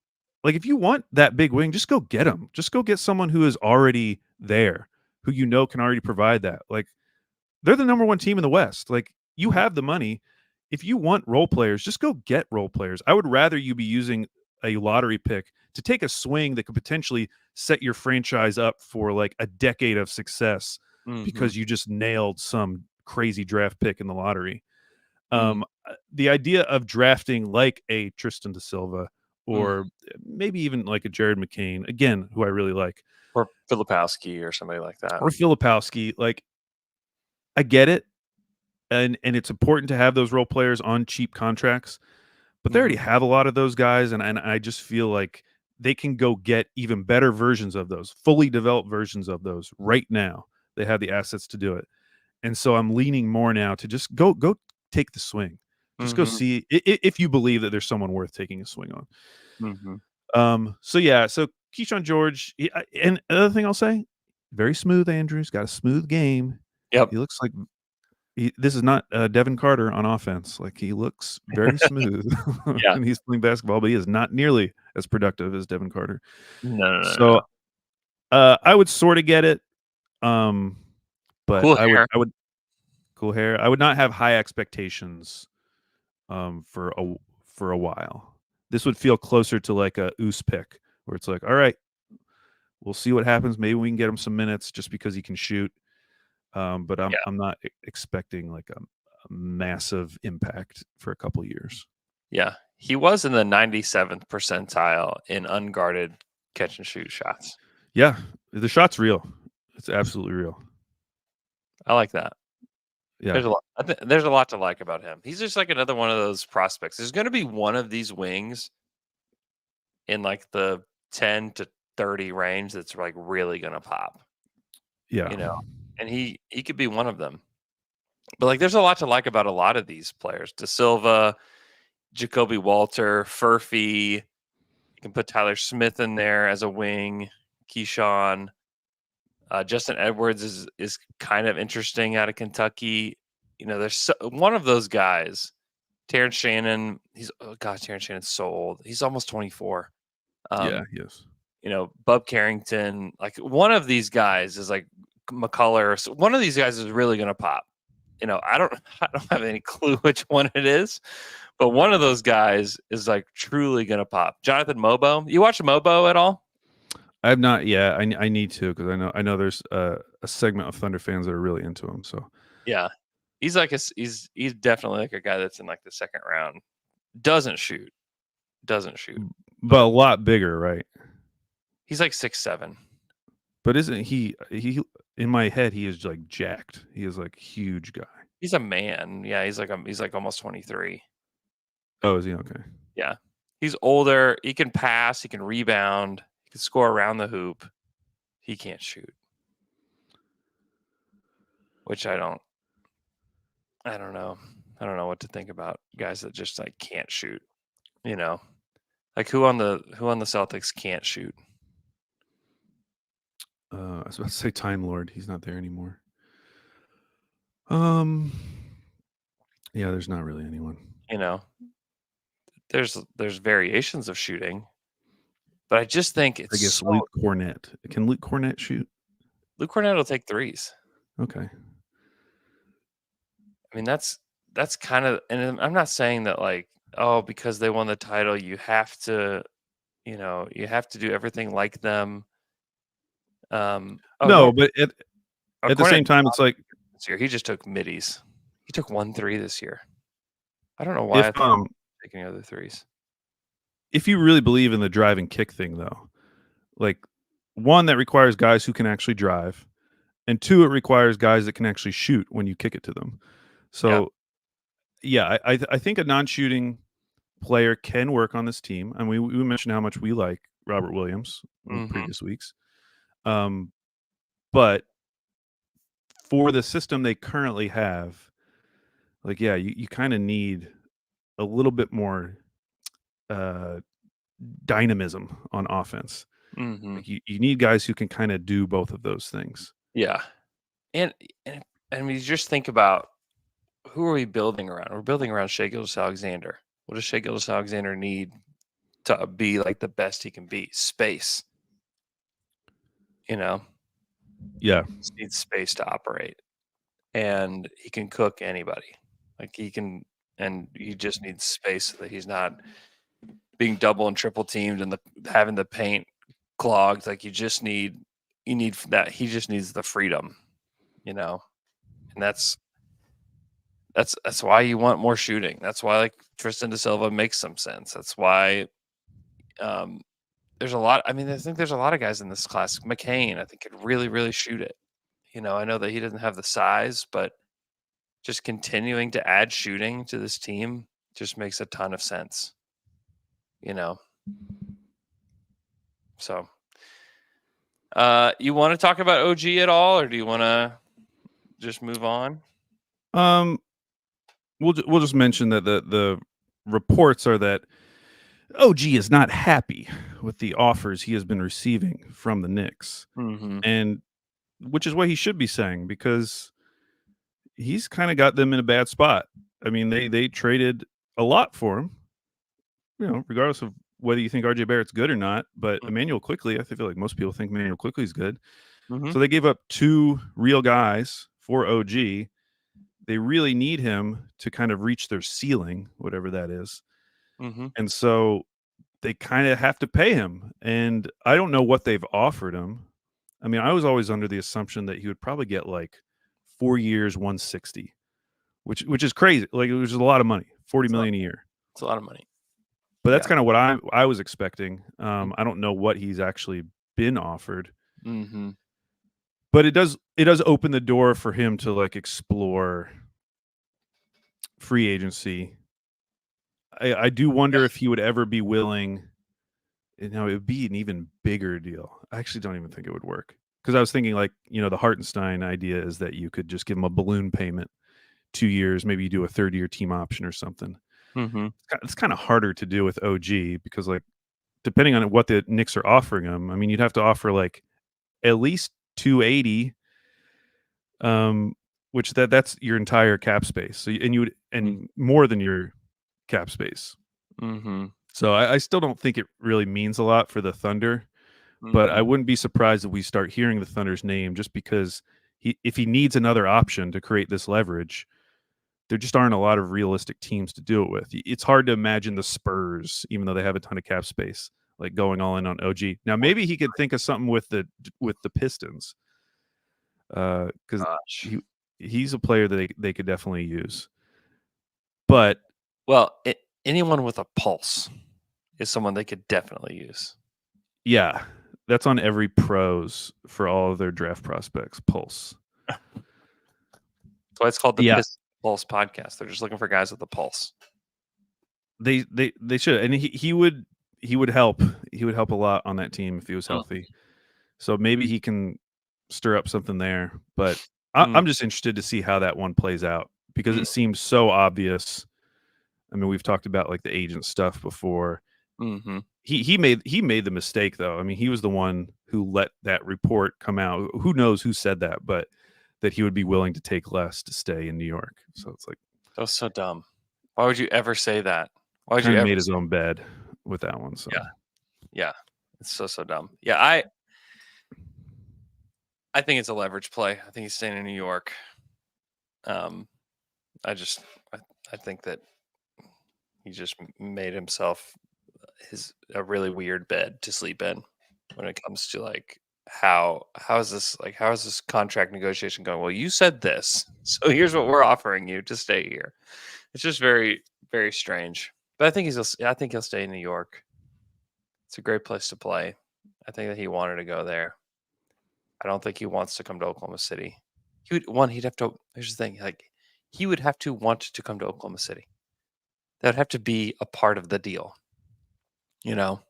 Speaker 2: like if you want that big wing, just go get him. Just go get someone who is already there, who you know can already provide that. Like they're the number one team in the West. Like you have the money. If you want role players, just go get role players. I would rather you be using a lottery pick to take a swing that could potentially set your franchise up for like a decade of success
Speaker 1: Mhm.
Speaker 2: because you just nailed some crazy draft pick in the lottery.
Speaker 1: Mm.
Speaker 2: The idea of drafting like a Tristan da Silva
Speaker 1: Mhm.
Speaker 2: or maybe even like a Jared McCain, again, who I really like,
Speaker 1: Or Filipowski or somebody like that.
Speaker 2: or Filipowski, like I get it, and it's important to have those role players on cheap contracts, but they already
Speaker 1: Mhm.
Speaker 2: have a lot of those guys, and I just feel like they can go get even better versions of those, fully developed versions of those right now. They have the assets to do it, and so I'm leaning more now to just go take the swing, just go
Speaker 1: Mhm.
Speaker 2: see if you believe that there's someone worth taking a swing on.
Speaker 1: Mhm.
Speaker 2: So yeah, so Keyshawn George, and another thing I'll say, very smooth. Andrews got a smooth game.
Speaker 1: Yep.
Speaker 2: He looks like this is not Devin Carter on offense. Like he looks very smooth
Speaker 1: Yeah.
Speaker 2: when he's playing basketball, but he is not nearly as productive as Devin Carter.
Speaker 1: No, no, no,
Speaker 2: So
Speaker 1: no.
Speaker 2: I would sort of get it, um, but
Speaker 1: Cool hair.
Speaker 2: I would cool hair. I would not have high expectations for a while. This would feel closer to like a Oos pick, where it's like, all right, we'll see what happens. Maybe we can get him some minutes just because he can shoot. But
Speaker 1: Yeah.
Speaker 2: I'm not expecting like a massive impact for a couple years.
Speaker 1: Yeah. He was in the 97th percentile in unguarded catch and shoot shots.
Speaker 2: Yeah, the shot's real. It's absolutely real.
Speaker 1: I like that.
Speaker 2: Yeah,
Speaker 1: There's a lot to like about him. He's just like another one of those prospects. There's gonna be one of these wings in like the 10 to 30 range that's like really gonna pop,
Speaker 2: yeah,
Speaker 1: you know, and he could be one of them. But like there's a lot to like about a lot of these players. De Silva, Jacoby Walter, Furphy. You can put Tyler Smith in there as a wing. Keyshawn, Justin Edwards is kind of interesting out of Kentucky. You know, one of those guys, Terrence Shannon. He's oh god, Terrence Shannon's so old. He's almost 24.
Speaker 2: yeah.
Speaker 1: Um,
Speaker 2: Yes.
Speaker 1: you know, Bub Carrington. Like one of these guys is like McCullough. So one of these guys is really going to pop. You know, I don't have any clue which one it is, but one of those guys is like truly going to pop. Jonathan Mobo. You watch Mobo at all?
Speaker 2: I have not. Yeah, I need to because I know there's a segment of Thunder fans that are really into him. So,
Speaker 1: Yeah. He's like he's definitely like a guy that's in like the second round. Doesn't shoot. Doesn't shoot.
Speaker 2: but a
Speaker 1: But
Speaker 2: lot bigger, right?
Speaker 1: he's like 6'7".
Speaker 2: But isn't he in my head? He is like jacked. He is like huge guy.
Speaker 1: He's a man. Yeah, he's like almost 23.
Speaker 2: Oh, is he okay?
Speaker 1: Yeah. He's older. He can pass, he can rebound, he can score around the hoop. He can't shoot, which I don't know. I don't know what to think about guys that just like can't shoot, you know. Like who on the Celtics can't shoot?
Speaker 2: I was about to say Time Lord. He's not there anymore. Yeah, there's not really anyone.
Speaker 1: You know, there's variations of shooting, but I just think it's
Speaker 2: I guess
Speaker 1: so.
Speaker 2: Luke Cornett. Can Luke Cornett shoot?
Speaker 1: Luke Cornett will take threes.
Speaker 2: Okay.
Speaker 1: I mean, that's kind of, and I'm not saying that like, oh, because they won the title, you have to, you have to do everything like them. Oh
Speaker 2: No,
Speaker 1: no,
Speaker 2: but at the
Speaker 1: Cornett
Speaker 2: same time, it's like
Speaker 1: this year he just took middies. He took 1 3 this year. I don't know why
Speaker 2: if
Speaker 1: I thought he was taking other threes.
Speaker 2: if you really believe in the drive and kick thing, though, like one that requires guys who can actually drive, and two, it requires guys that can actually shoot when you kick it to them. So yeah, I think a non-shooting player can work on this team, and we mentioned how much we like Robert Williams in
Speaker 1: Mm-hmm.
Speaker 2: previous weeks. But for the system they currently have, like, yeah, you kind of need a little bit more dynamism on offense.
Speaker 1: Mm-hmm.
Speaker 2: Like you need guys who can kind of do both of those things.
Speaker 1: Yeah, and I mean, just think about who are we building around? We're building around Shai Gilgeous-Alexander. What does Shai Gilgeous-Alexander need to be like the best he can be? Space.
Speaker 2: Yeah.
Speaker 1: He just needs space to operate, and he can cook anybody. Like he can, and he just needs space so that he's not being double and triple teamed and having the paint clogged. Like you need that. He just needs the freedom, and that's why you want more shooting. That's why like Tristan da Silva makes some sense. That's why there's a lot. I mean, I think there's a lot of guys in this class. McCain, I think, could really, really shoot it. I know that he doesn't have the size, but just continuing to add shooting to this team just makes a ton of sense. So, you want to talk about OG at all, or do you want to just move on?
Speaker 2: We'll just mention that the reports are that OG is not happy with the offers he has been receiving from the Knicks, and which is what he should be saying, because he's kind of got them in a bad spot. I mean, they traded a lot for him, regardless of whether you think RJ Barrett's good or not. But Emmanuel Quickley, I feel like most people think Emmanuel Quickley is good. So they gave up 2 real guys for OG. They really need him to kind of reach their ceiling, whatever that is. And so they kind of have to pay him. And I don't know what they've offered him. I mean, I was always under the assumption that he would probably get like 4 years, 160, which is crazy. Like, it was a lot of money, $40 million a year.
Speaker 1: It's a lot of money.
Speaker 2: But that's kind of what I was expecting. I don't know what he's actually been offered. But it does open the door for him to like explore free agency. I do wonder if he would ever be willing. It would be an even bigger deal. I actually don't even think it would work, because I was thinking like, the Hartenstein idea is that you could just give him a balloon payment, 2 years, maybe you do a 3rd-year team option or something. It's kind of harder to do with OG, because like depending on what the Knicks are offering him, I mean, you'd have to offer like at least 280, which that's your entire cap space. So and more than your cap space. So I still don't think it really means a lot for the Thunder, but I wouldn't be surprised if we start hearing the Thunder's name, just because if he needs another option to create this leverage, there just aren't a lot of realistic teams to do it with. It's hard to imagine the Spurs, even though they have a ton of cap space, like going all in on OG. Now maybe he could think of something with the Pistons, because he's a player that they could definitely use. But
Speaker 1: anyone with a pulse is someone they could definitely use.
Speaker 2: Yeah, that's on every pros for all of their draft prospects. Pulse.
Speaker 1: That's why it's called the Pulse Podcast. They're just looking for guys with a pulse.
Speaker 2: They should, and he would help. He would help a lot on that team if he was healthy. So maybe he can stir up something there. But I'm just interested to see how that one plays out, because it seems so obvious. I mean, we've talked about like the agent stuff before,
Speaker 1: Mm-hmm.
Speaker 2: He made the mistake though. I mean, he was the one who let that report come out. Who knows who said that, but that he would be willing to take less to stay in New York. So it's like
Speaker 1: That was so dumb. Why would you ever say that? Why would you
Speaker 2: kind of
Speaker 1: ever
Speaker 2: made his
Speaker 1: say?
Speaker 2: own bed with that one. So
Speaker 1: Yeah, yeah. It's so dumb. Yeah, I think it's a leverage play. I think he's staying in New York. Um, I just I think that he just made himself a really weird bed to sleep in when it comes to like how is this contract negotiation going? Well, you said this, so here's what we're offering you to stay here. It's just very very strange. But I think he'll stay in New York. It's a great place to play. I think that he wanted to go there. I don't think he wants to come to Oklahoma City. He'd have to. Here's the thing, like he would have to want to come to Oklahoma City. That would have to be a part of the deal, you know.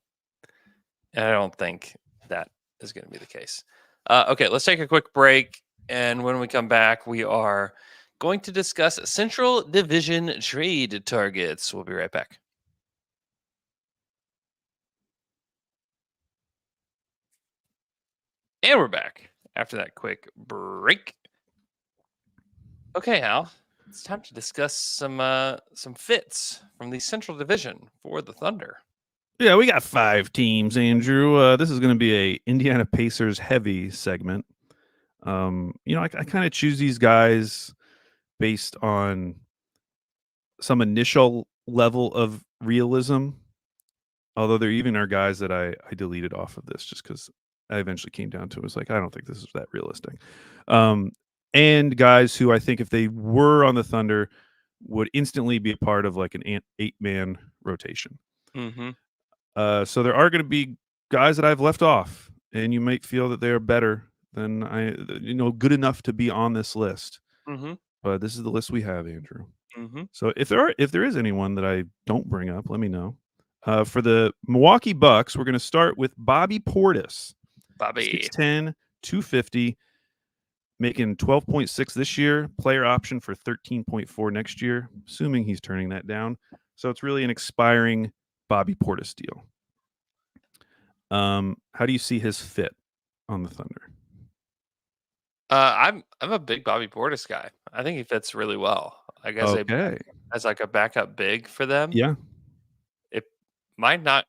Speaker 1: And I don't think that is going to be the case. Okay, let's take a quick break, and when we come back, we are going to discuss Central Division trade targets. We'll be right back. And we're back after that quick break. Okay, Al, it's time to discuss some fits from the Central Division for the Thunder.
Speaker 2: yeah, we got 5 teams, Andrew. This is going to be a Indiana Pacers heavy segment. I kind of choose these guys based on some initial level of realism. Although there even are guys that I deleted off of this just because I eventually came down to it was like, I don't think this is that realistic. And guys who I think if they were on the Thunder would instantly be a part of like an 8-man rotation.
Speaker 1: Mm-hmm.
Speaker 2: So there are going to be guys that I've left off, and you might feel that they are better than good enough to be on this list.
Speaker 1: Mm-hmm.
Speaker 2: But this is the list we have, Andrew.
Speaker 1: Mm-hmm.
Speaker 2: So if there is anyone that I don't bring up, let me know. For the Milwaukee Bucks, we're going to start with Bobby Portis.
Speaker 1: Bobby.
Speaker 2: 6'10", 250, making 12.6 this year, player option for 13.4 next year, assuming he's turning that down. So it's really an expiring Bobby Portis deal. How do you see his fit on the Thunder?
Speaker 1: I'm a big Bobby Portis guy. I think he fits really well. I guess
Speaker 2: Okay.
Speaker 1: as like a backup big for them.
Speaker 2: Yeah.
Speaker 1: It might not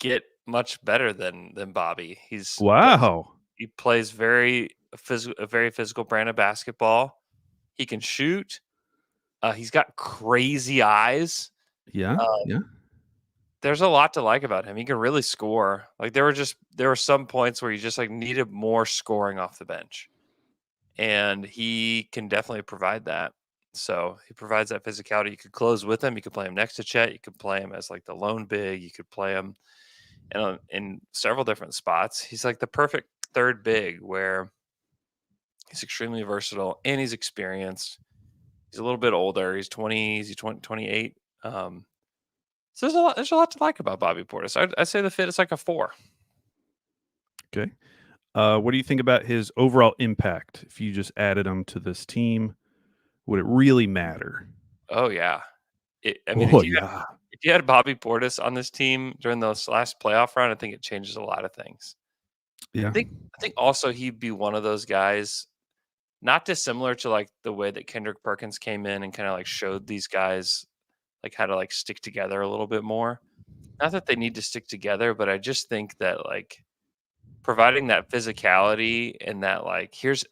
Speaker 1: get much better than Bobby.
Speaker 2: Wow.
Speaker 1: He plays a very physical brand of basketball. He can shoot. He's got crazy eyes.
Speaker 2: Yeah.
Speaker 1: Um,
Speaker 2: Yeah.
Speaker 1: There's a lot to like about him. He can really score. Like there were some points where he just like needed more scoring off the bench, and he can definitely provide that. So he provides that physicality. You could close with him. You could play him next to Chet. You could play him as like the lone big. You could play him in several different spots. He's like the perfect third big where he's extremely versatile and he's experienced. He's a little bit older. He's 28. So there's a lot to like about Bobby Portis. I'd say the fit is like a 4.
Speaker 2: Okay. What do you think about his overall impact? If you just added him to this team, would it really matter?
Speaker 1: Oh yeah. I mean,
Speaker 2: Oh yeah.
Speaker 1: if you had Bobby Portis on this team during this last playoff run, I think it changes a lot of things.
Speaker 2: Yeah.
Speaker 1: I think also he'd be one of those guys, not dissimilar to like the way that Kendrick Perkins came in and kind of like showed these guys like how to like stick together a little bit more. Not that they need to stick together, but I just think that like providing that physicality and that like here's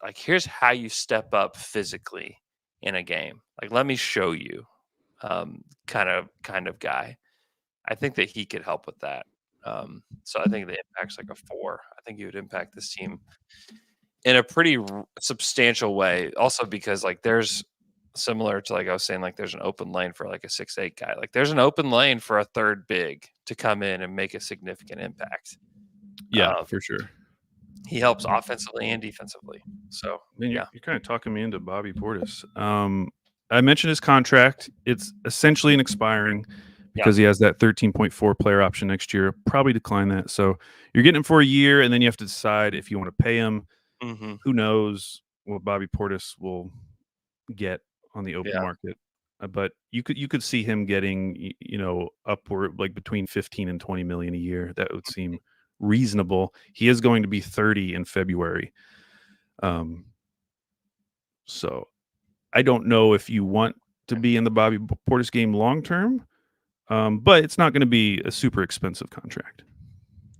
Speaker 1: how you step up physically in a game. Like let me show you, kind of guy. I think that he could help with that. So I think the impact's like a 4. I think he would impact this team in a pretty substantial way. Also because like there's similar to like I was saying, like there's an open lane for like a 6'8" guy. Like there's an open lane for a third big to come in and make a significant impact.
Speaker 2: Yeah,
Speaker 1: Um,
Speaker 2: for sure.
Speaker 1: he helps offensively and defensively. So
Speaker 2: Man,
Speaker 1: yeah,
Speaker 2: you're kind of talking me into Bobby Portis. I mentioned his contract. It's essentially an expiring because he has that 13.4 player option next year. Probably decline that. So you're getting him for a year, and then you have to decide if you want to pay him.
Speaker 1: mm-hmm.
Speaker 2: Who knows what Bobby Portis will get on the open
Speaker 1: Yeah.
Speaker 2: market. but you could see him getting upward like between 15 and 20 million a year. That would seem reasonable. He is going to be 30 in February. So I don't know if you want to be in the Bobby Portis game long term, but it's not going to be a super expensive contract.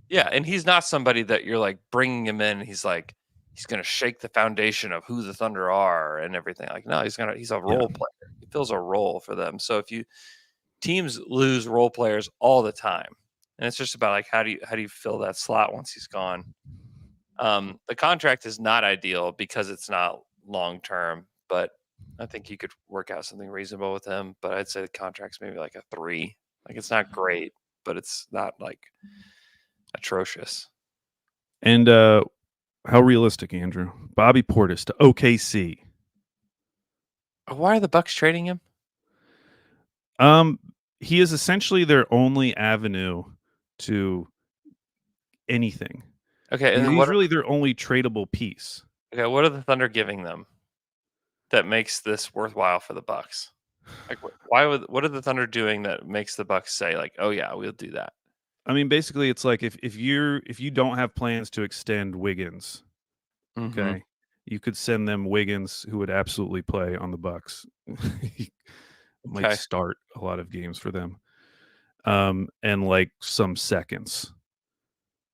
Speaker 1: Yeah, and he's not somebody that you're like bringing him in. He's like he's going to shake the foundation of who the Thunder are and everything. Like no, he's a role player. He fills a role for them. So if teams lose role players all the time, and it's just about like how do you fill that slot once he's gone. The contract is not ideal because it's not long term, but I think you could work out something reasonable with him. But I'd say the contract's maybe like a 3. Like it's not great, but it's not like atrocious.
Speaker 2: And how realistic, Andrew? Bobby Portis to OKC.
Speaker 1: Why are the Bucks trading him?
Speaker 2: He is essentially their only avenue to anything.
Speaker 1: Okay, and
Speaker 2: he's really their only tradable piece.
Speaker 1: Okay, what are the Thunder giving them that makes this worthwhile for the Bucks? Like, what are the Thunder doing that makes the Bucks say like, "Oh yeah, we'll do that"?
Speaker 2: I mean, basically, it's like if you don't have plans to extend Wiggins, okay, you could send them Wiggins, who would absolutely play on the Bucks. He might start a lot of games for them, and like some seconds.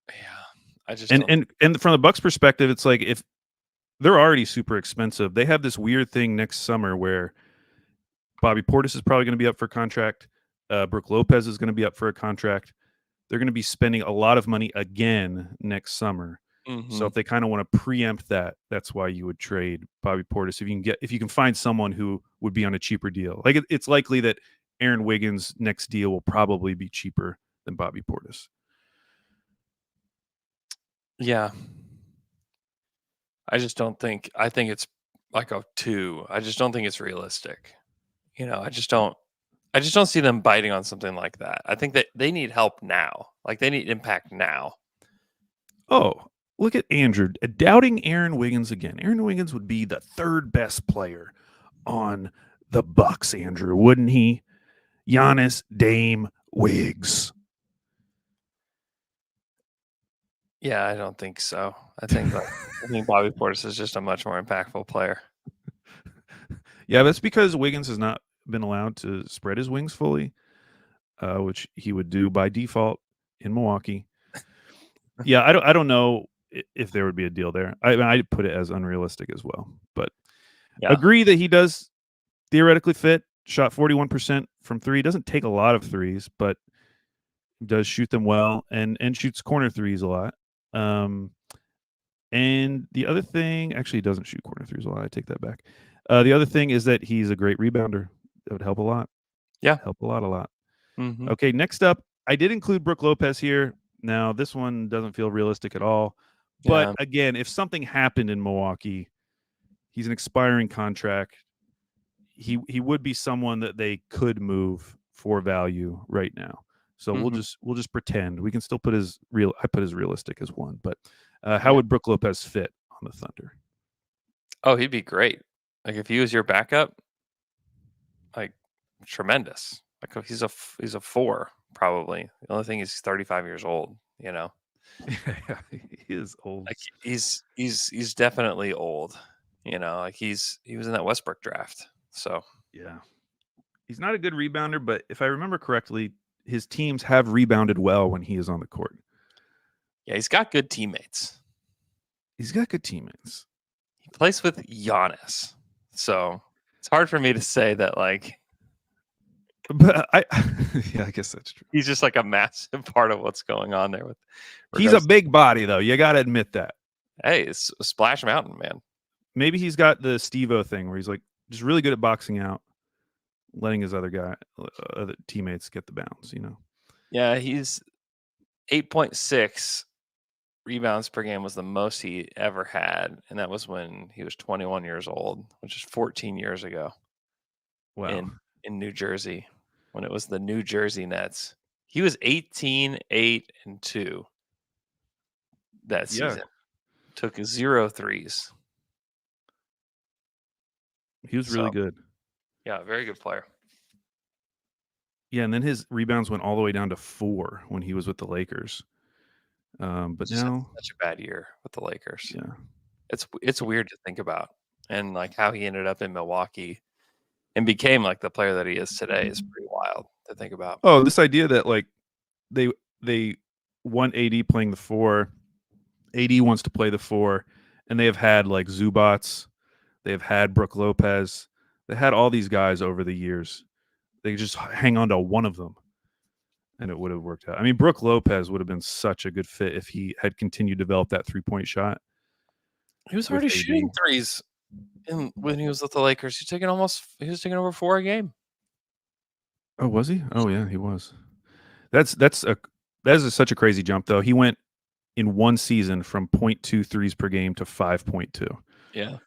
Speaker 1: Yeah, I just
Speaker 2: and from the Bucks' perspective, it's like if they're already super expensive, they have this weird thing next summer where Bobby Portis is probably going to be up for contract. Brook Lopez is going to be up for a contract. They're going to be spending a lot of money again next summer. So if they kind of want to preempt that, that's why you would trade Bobby Portis if you can find someone who would be on a cheaper deal. Like it's likely that Aaron Wiggins' next deal will probably be cheaper than Bobby Portis.
Speaker 1: Yeah. I just don't think I think it's like a 2. I just don't think it's realistic. I just don't see them biting on something like that. I think that they need help now. Like they need impact now.
Speaker 2: Oh, look at Andrew doubting Aaron Wiggins again. Aaron Wiggins would be the third best player on the Bucks, Andrew, wouldn't he? Giannis, Dame, Wiggs.
Speaker 1: Yeah, I don't think so. I think Bobby Portis is just a much more impactful player.
Speaker 2: Yeah, that's because Wiggins has not been allowed to spread his wings fully, which he would do by default in Milwaukee. Yeah, I don't know if there would be a deal there. I'd put it as unrealistic as well, but agree that he does theoretically fit. Shot 41% from 3. Doesn't take a lot of threes, but does shoot them well and shoots corner threes a lot. And the other thing, actually, he doesn't shoot corner threes a lot. I take that back. The other thing is that he's a great rebounder. That would help a lot.
Speaker 1: Yeah,
Speaker 2: help a lot. Okay, next up, I did include Brook Lopez here. Now, this one doesn't feel realistic at all. But again, if something happened in Milwaukee, he's an expiring contract. He would be someone that they could move for value right now. So we'll just pretend we can still put I put his realistic as 1. But how would Brook Lopez fit on the Thunder?
Speaker 1: Oh, he'd be great. Like if he was your backup, like tremendous. Like he's a 4 probably. The only thing is he's 35 years old.
Speaker 2: Yeah, he is old.
Speaker 1: Like he's definitely old. Like he was in that Westbrook draft. So
Speaker 2: yeah, he's not a good rebounder, but if I remember correctly, his teams have rebounded well when he is on the court.
Speaker 1: Yeah, he's got good teammates.
Speaker 2: He's got good teammates.
Speaker 1: He plays with Giannis, so it's hard for me to say that. Like,
Speaker 2: but I guess that's true.
Speaker 1: He's just like a massive part of what's going on there.
Speaker 2: He's a big body, though. You got to admit that.
Speaker 1: Hey, it's Splash Mountain, man.
Speaker 2: Maybe he's got the Steve-O thing where he's like just really good at boxing out, letting his other teammates get the bounce.
Speaker 1: Yeah, he's 8.6 rebounds per game was the most he ever had, and that was when he was 21 years old, which is 14 years ago.
Speaker 2: Wow.
Speaker 1: In New Jersey, when it was the New Jersey Nets, he was 18, 8, and 2 that season. Took 0 threes.
Speaker 2: He was really good.
Speaker 1: Yeah, very good player.
Speaker 2: Yeah, and then his rebounds went all the way down to 4 when he was with the Lakers. But
Speaker 1: Just had
Speaker 2: now,
Speaker 1: such a bad year with the Lakers.
Speaker 2: yeah.
Speaker 1: It's weird to think about, and like how he ended up in Milwaukee and became like the player that he is today is pretty wild to think about.
Speaker 2: Oh, this idea that like they they want AD playing the 4. AD wants to play the 4, and they have had like Zubats, they have had Brook Lopez, they had all these guys over the years. They just hang on to one of them, and it would have worked out. I mean, Brook Lopez would have been such a good fit if he had continued to develop that 3-point shot
Speaker 1: He was
Speaker 2: with
Speaker 1: already
Speaker 2: AD.
Speaker 1: shooting threes when he was with the Lakers. He was taking over 4 a game.
Speaker 2: Oh, was he? Oh, yeah, he was. That is such a crazy jump, though. He went in one season from 0.2 threes per game to 5.2.
Speaker 1: Yeah.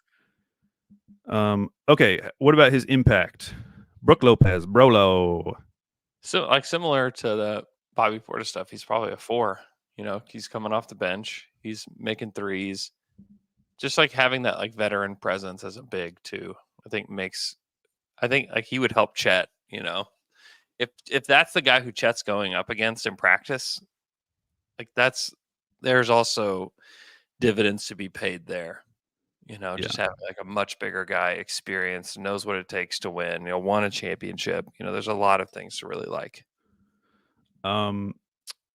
Speaker 2: Okay, what about his impact? Brook Lopez, Brolo.
Speaker 1: So like similar to the Bobby Portis stuff, he's probably a 4. You know, he's coming off the bench. He's making threes. Just like having that like veteran presence as a big too, I think like he would help Chet, you know. If that's the guy who Chet's going up against in practice, like there's also dividends to be paid there. You know,
Speaker 2: Yeah.
Speaker 1: just having like a much bigger guy, experienced, knows what it takes to win, you know, won a championship. You know, there's a lot of things to really like.
Speaker 2: Um,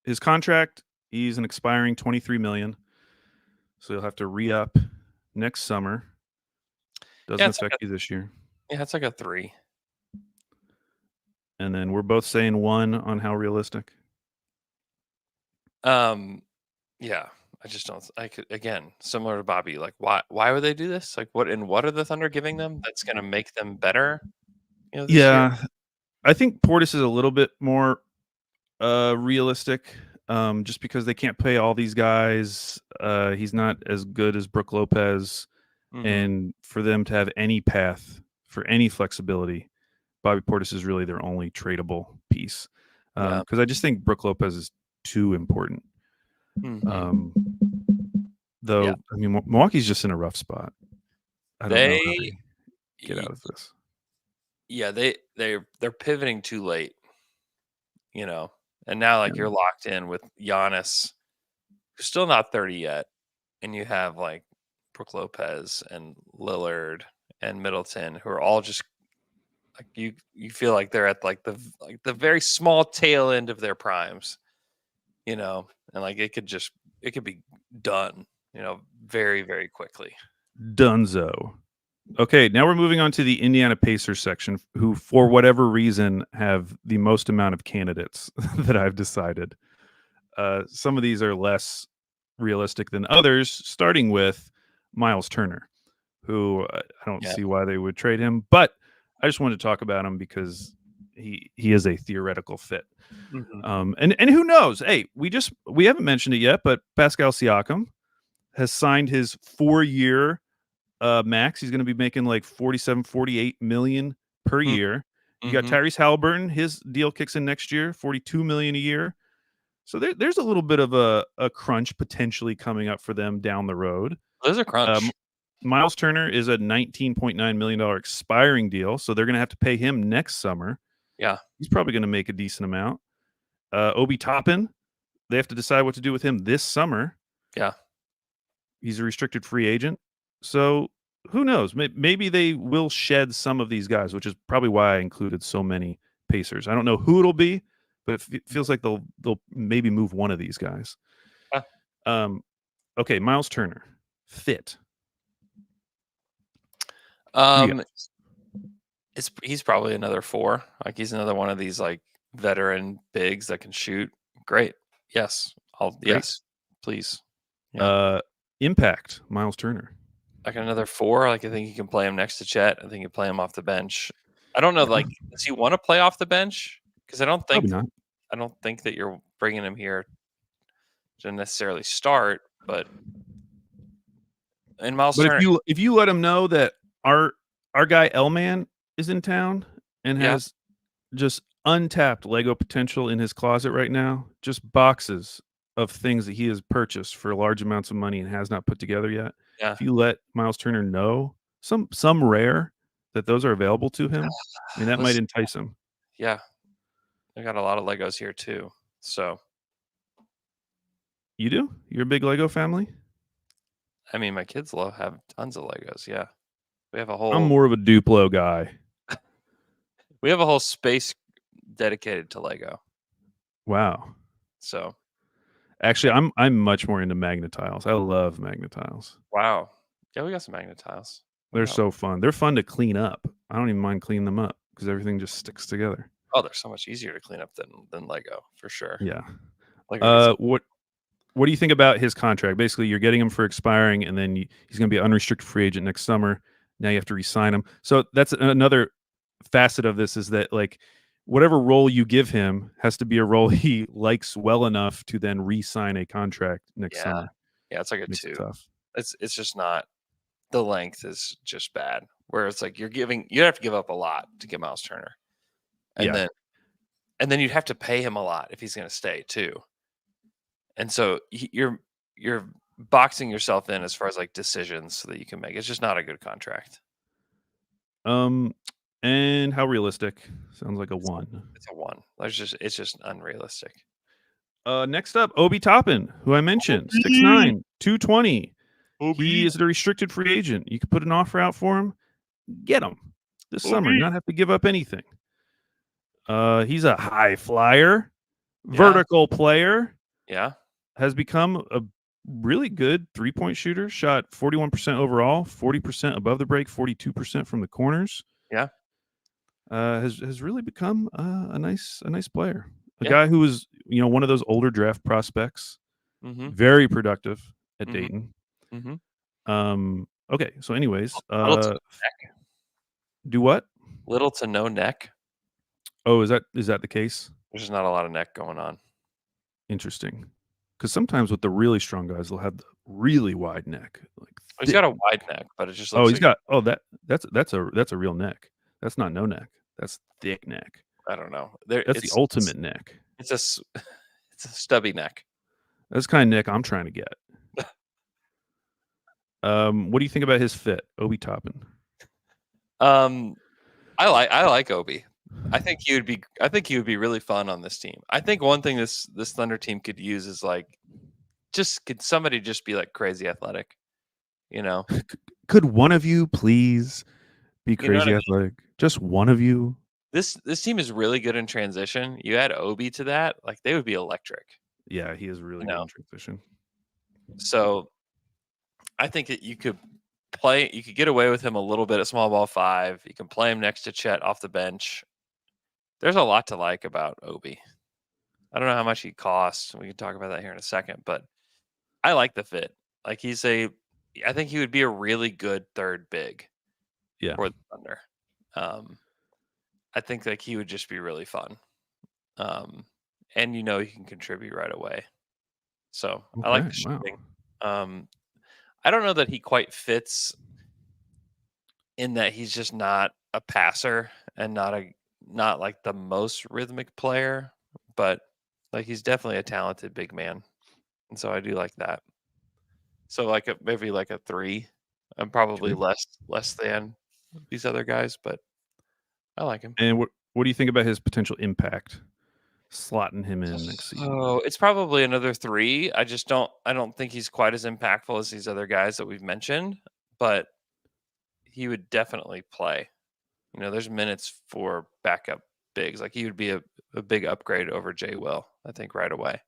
Speaker 2: his contract, he's an expiring 23 million, so he'll have to re-up next summer.
Speaker 1: Yeah,
Speaker 2: Doesn't affect you this year.
Speaker 1: it's like a 3.
Speaker 2: And then we're both saying 1 on how realistic.
Speaker 1: Yeah, I just don't. I could again similar to Bobby. Like, why would they do this? Like, what are the Thunder giving them that's going to make them better? You know, this year.
Speaker 2: Yeah, I think Portis is a little bit more realistic, just because they can't pay all these guys. He's not as good as Brook Lopez,
Speaker 1: Mm-hmm.
Speaker 2: and for them to have any path for any flexibility, Bobby Portis is really their only tradable piece.
Speaker 1: Yeah.
Speaker 2: Because I just think Brook Lopez is too important.
Speaker 1: Mm-hmm. Yeah.
Speaker 2: Though, I mean, Milwaukee's just in a rough spot. I don't know how
Speaker 1: They.
Speaker 2: they get out of this.
Speaker 1: Yeah. They're pivoting too late. You know, and now like
Speaker 2: Yeah.
Speaker 1: you're locked in with Giannis, who's still not 30 yet, and you have like Brook Lopez and Lillard and Middleton, who are all just like you feel like they're at like the very small tail end of their primes, you know, and like it could be done, you know, very, very quickly.
Speaker 2: Dunzo. Okay, now we're moving on to the Indiana Pacers section, who, for whatever reason, have the most amount of candidates that I've decided. Some of these are less realistic than others, starting with Miles Turner, who I don't
Speaker 1: Yeah.
Speaker 2: see why they would trade him, but I just wanted to talk about him because he is a theoretical fit.
Speaker 1: Mhm.
Speaker 2: And who knows? Hey, we haven't mentioned it yet, but Pascal Siakam has signed his 4-year max. He's going to be making like 47, 48 million per
Speaker 1: Mm,
Speaker 2: year. You got
Speaker 1: mhm.
Speaker 2: Tyrese Halliburton. His deal kicks in next year, 42 million a year. So there's a little bit of a crunch potentially coming up for them down the road.
Speaker 1: Those are crunch.
Speaker 2: Miles Turner is a $19.9 million expiring deal, so they're going to have to pay him next summer.
Speaker 1: Yeah.
Speaker 2: He's probably going to make a decent amount. Obi Toppin, they have to decide what to do with him this summer.
Speaker 1: Yeah.
Speaker 2: He's a restricted free agent. So who knows? Maybe they will shed some of these guys, which is probably why I included so many Pacers. I don't know who it'll be, but it feels like they'll maybe move one of these guys.
Speaker 1: Uh,
Speaker 2: Okay, Miles Turner, fit. You
Speaker 1: Um,
Speaker 2: got
Speaker 1: he's probably another 4. Like he's another one of these like veteran bigs that can shoot. Great. Yes.
Speaker 2: great.
Speaker 1: Yes. Please. Yeah.
Speaker 2: Impact, Miles Turner.
Speaker 1: Like another 4. Like I think you can play him next to Chet. I think you play him off the bench. I don't know.
Speaker 2: Yeah,
Speaker 1: Like, does he want to play off the bench? Because
Speaker 2: probably not.
Speaker 1: I don't think that you're bringing him here to necessarily start. But in Miles
Speaker 2: But
Speaker 1: Turner,
Speaker 2: if you let him know that our guy Elman is in town and
Speaker 1: yeah,
Speaker 2: has just untapped Lego potential in his closet right now, just boxes of things that he has purchased for large amounts of money and has not put together yet.
Speaker 1: yeah,
Speaker 2: If you let Miles Turner know some rare that those are available to him, I mean that might
Speaker 1: listen,
Speaker 2: entice him.
Speaker 1: yeah. I got a lot of Legos here too. So,
Speaker 2: You do? You're a big Lego family?
Speaker 1: I mean, my kids have tons of Legos. Yeah, we have a
Speaker 2: I'm
Speaker 1: whole
Speaker 2: more of a Duplo guy.
Speaker 1: space dedicated to Lego.
Speaker 2: Wow.
Speaker 1: So,
Speaker 2: Actually, I'm much more into Magnetiles. I love Magnetiles.
Speaker 1: wow. Yeah, we got some magnet tiles.
Speaker 2: They're so fun. They're fun to clean up. I don't even mind cleaning them up because everything just sticks together.
Speaker 1: Oh, they're so much easier to clean up than Lego for sure.
Speaker 2: Yeah.
Speaker 1: Lego gets
Speaker 2: What do you think about his contract? Basically, you're getting him for expiring, and then he's going to be an unrestricted free agent next summer. Now you have to re-sign him. So that's another facet of this, is that like whatever role you give him has to be a role he likes well enough to then re-sign a contract next summer.
Speaker 1: Yeah, it's like a
Speaker 2: Makes it
Speaker 1: 2.
Speaker 2: tough.
Speaker 1: It's just not, the length is just bad. Where it's like you have to give up a lot to get Miles Turner. And
Speaker 2: Yeah.
Speaker 1: then you'd have to pay him a lot if he's going to stay too. And so you're boxing yourself in as far as like decisions that you can make. It's just not a good contract.
Speaker 2: And how realistic? Sounds like a 1.
Speaker 1: It's a 1. It's just unrealistic.
Speaker 2: Next up, Obi Toppin, who I mentioned, 6'9", 220. He is a restricted free agent. You could put an offer out for him. Get him this summer. Not have to give up anything. He's a high flyer, vertical player.
Speaker 1: Yeah.
Speaker 2: Has become a really good 3-point shooter. Shot 41% overall, 40% above the break, 42% from the corners.
Speaker 1: Yeah.
Speaker 2: Has really become a nice player. A guy who was, one of those older draft prospects. Very productive at Dayton. Okay, so anyways,
Speaker 1: Little to no neck.
Speaker 2: Do what?
Speaker 1: Little to no neck.
Speaker 2: Oh, is that the case?
Speaker 1: There's just not a lot of neck going on.
Speaker 2: Interesting. Because sometimes with the really strong guys, they'll have the really wide neck.
Speaker 1: He's got a wide neck, but it just looks
Speaker 2: that's a real neck. That's not no neck. That's thick neck.
Speaker 1: I don't know.
Speaker 2: That's the ultimate neck.
Speaker 1: It's a stubby neck.
Speaker 2: That's the kind of neck I'm trying to get. What do you think about his fit, Obi Toppin?
Speaker 1: I like Obi. I think he would be really fun on this team. I think one thing this Thunder team could use is like, could somebody just be like crazy athletic,
Speaker 2: Could one of you please be crazy athletic? Just one of you.
Speaker 1: This team is really good in transition. You add Obi to that, like they would be electric.
Speaker 2: Yeah, he is really good in transition.
Speaker 1: So I think that you could get away with him a little bit at small ball 5. You can play him next to Chet off the bench. There's a lot to like about Obi. I don't know how much he costs. We can talk about that here in a second, but I like the fit. Like I think he would be a really good third big for the Thunder. I think like he would just be really fun. And he can contribute right away. So I like the shooting. I don't know that he quite fits in that he's just not a passer and not like the most rhythmic player, but like he's definitely a talented big man. And so I do like that. So like maybe like a 3. I'm probably less than these other guys, but I like him.
Speaker 2: And what do you think about his potential impact? Slotting him in next season.
Speaker 1: Oh, it's probably another 3. I don't think he's quite as impactful as these other guys that we've mentioned, but he would definitely play. There's minutes for backup bigs. Like he would be a big upgrade over Jay Will, I think, right away.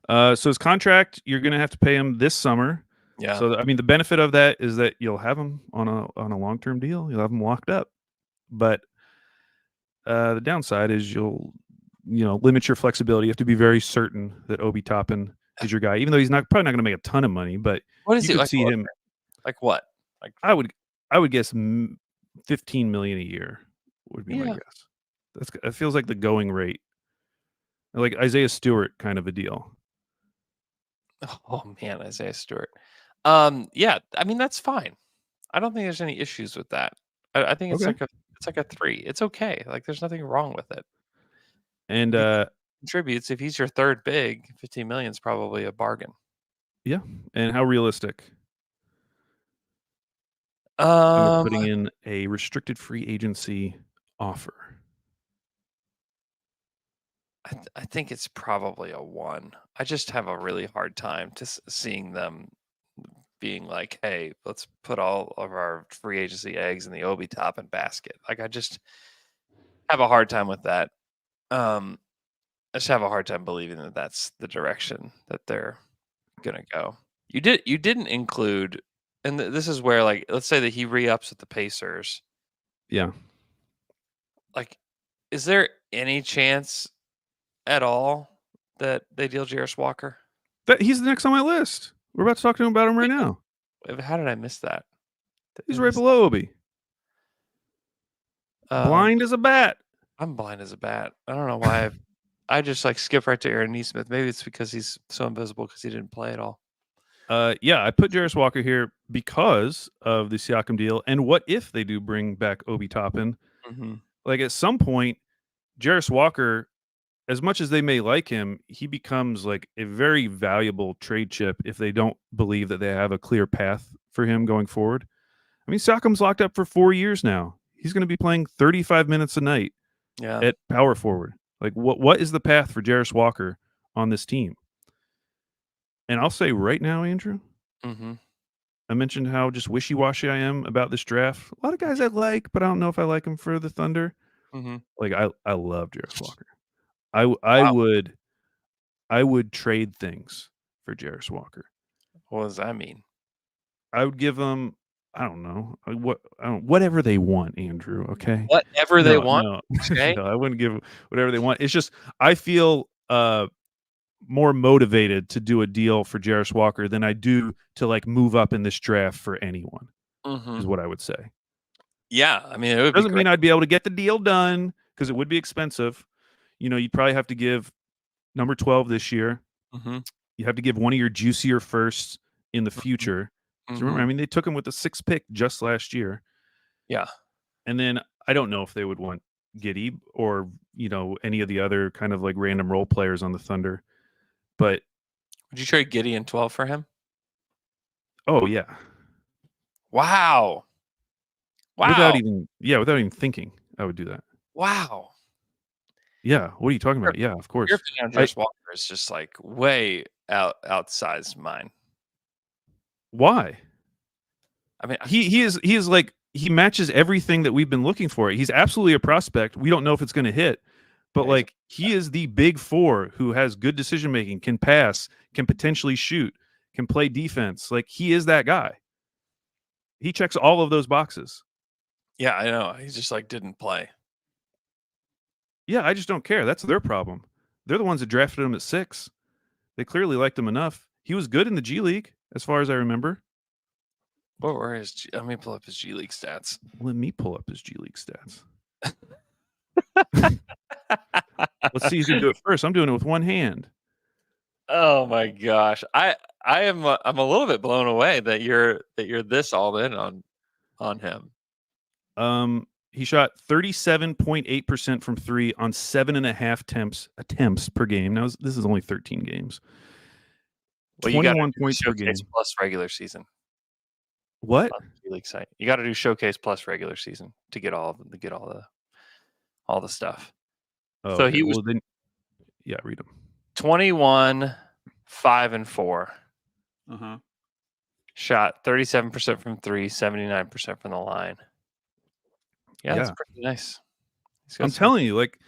Speaker 2: So his contract, you're going to have to pay him this summer.
Speaker 1: Yeah.
Speaker 2: So I mean, the benefit of that is that you'll have him on a long-term deal. You'll have him locked up. But the downside is you'll limit your flexibility. You have to be very certain that Obi Toppin is your guy, even though he's probably not going to make a ton of money. But
Speaker 1: what is
Speaker 2: you
Speaker 1: he
Speaker 2: could
Speaker 1: like?
Speaker 2: See him
Speaker 1: like what? Like
Speaker 2: I would guess $15 million a year would be my guess. That feels like the going rate, like Isaiah Stewart kind of a deal.
Speaker 1: Oh man, Isaiah Stewart. Yeah, I mean that's fine. I don't think there's any issues with that. I think it's like a 3. It's okay. Like there's nothing wrong with it.
Speaker 2: And
Speaker 1: contributes. If he's your third big, 15 million is probably a bargain.
Speaker 2: Yeah. And how realistic? And we're putting in a restricted free agency offer.
Speaker 1: I think it's probably a 1. I just have a really hard time seeing them being like, "Hey, let's put all of our free agency eggs in the Obi Toppin basket." Like, I just have a hard time with that. I just have a hard time believing that that's the direction that they're gonna go. You didn't include, and this is where, like, let's say that he re-ups with the Pacers.
Speaker 2: Yeah.
Speaker 1: Like, is there any chance at all that they deal Jarris Walker?
Speaker 2: He's the next on my list. We're about to talk to him about him right now.
Speaker 1: How did I miss that? Did
Speaker 2: He's
Speaker 1: I
Speaker 2: right
Speaker 1: miss
Speaker 2: below Obi.
Speaker 1: that?
Speaker 2: Blind as a bat.
Speaker 1: I'm blind as a bat. I don't know why I just like skip right to Aaron Nesmith. Maybe it's because he's so invisible because he didn't play at all.
Speaker 2: Yeah, I put Jarris Walker here because of the Siakam deal. And what if they do bring back Obi Toppin?
Speaker 1: Mm-hmm.
Speaker 2: Like at some point, Jarris Walker, as much as they may like him, he becomes like a very valuable trade chip if they don't believe that they have a clear path for him going forward. I mean, Siakam's locked up for 4 years now. He's going to be playing 35 minutes a night
Speaker 1: Yeah.
Speaker 2: at power forward. Like, what is the path for Jarris Walker on this team? And I'll say right now, Andrew,
Speaker 1: Mm-hmm.
Speaker 2: I mentioned how just wishy-washy I am about this draft. A lot of guys I like, but I don't know if I like them for the Thunder.
Speaker 1: Mm-hmm.
Speaker 2: Like, I love Jarris Walker. I
Speaker 1: Wow.
Speaker 2: would trade things for Jarris Walker.
Speaker 1: What does that mean?
Speaker 2: I would give them, I don't know, whatever they want, Andrew, okay?
Speaker 1: Whatever they want.
Speaker 2: No.
Speaker 1: Okay.
Speaker 2: No, I wouldn't give whatever they want. It's just I feel more motivated to do a deal for Jarris Walker than I do to like move up in this draft for anyone.
Speaker 1: Mm-hmm.
Speaker 2: Is what I would say.
Speaker 1: Yeah, I mean, it would be
Speaker 2: Doesn't
Speaker 1: great.
Speaker 2: mean I'd be able to get the deal done because it would be expensive. You know, you'd probably have to give number 12 this year.
Speaker 1: Mm-hmm.
Speaker 2: You have to give one of your juicier firsts in the future. So remember,
Speaker 1: Mm-hmm.
Speaker 2: I mean, they took him with the 6th pick just last year.
Speaker 1: Yeah.
Speaker 2: And then I don't know if they would want Giddy or, you know, any of the other kind of like random role players on the Thunder. But
Speaker 1: Would you trade Gideon 12 for him?
Speaker 2: oh yeah.
Speaker 1: Wow.
Speaker 2: Without
Speaker 1: Wow.
Speaker 2: even thinking, I would do that.
Speaker 1: Wow.
Speaker 2: Yeah. What are you talking about? Yeah, of course.
Speaker 1: Your opinion on Jarris Walker is just like way outsized mine.
Speaker 2: Why?
Speaker 1: I mean,
Speaker 2: He is like he matches everything that we've been looking for. He's absolutely a prospect. We don't know if it's going to hit, but
Speaker 1: yeah,
Speaker 2: like he is the big four who has good decision making, can pass, can potentially shoot, can play defense. Like he is that guy. He checks all of those boxes.
Speaker 1: yeah, I know. He just like didn't play.
Speaker 2: Yeah, I just don't care. That's their problem. They're the ones that drafted him at 6. They clearly liked him enough. He was good in the G League, as far as I remember.
Speaker 1: What were his? Let me pull up his G League stats.
Speaker 2: Let me pull up his G League stats. Let's see who's gonna do it first. I'm doing it with one hand.
Speaker 1: Oh my gosh, I'm a little bit blown away that you're this all in on him.
Speaker 2: He shot 37.8% from 3 on 7.5 attempts per game. Now this is only 13 games.
Speaker 1: Well,
Speaker 2: 21 points per game.
Speaker 1: Plus regular season.
Speaker 2: What?
Speaker 1: On the G League site, you got to do showcase plus regular season to get all the stuff.
Speaker 2: Oh,
Speaker 1: so
Speaker 2: okay.
Speaker 1: he was
Speaker 2: Well, then, yeah, read them.
Speaker 1: 21, 5 and 4.
Speaker 2: Uh-huh.
Speaker 1: Shot 37% from 3, 79% from the line. Yeah, that's pretty nice.
Speaker 2: I'm telling you, like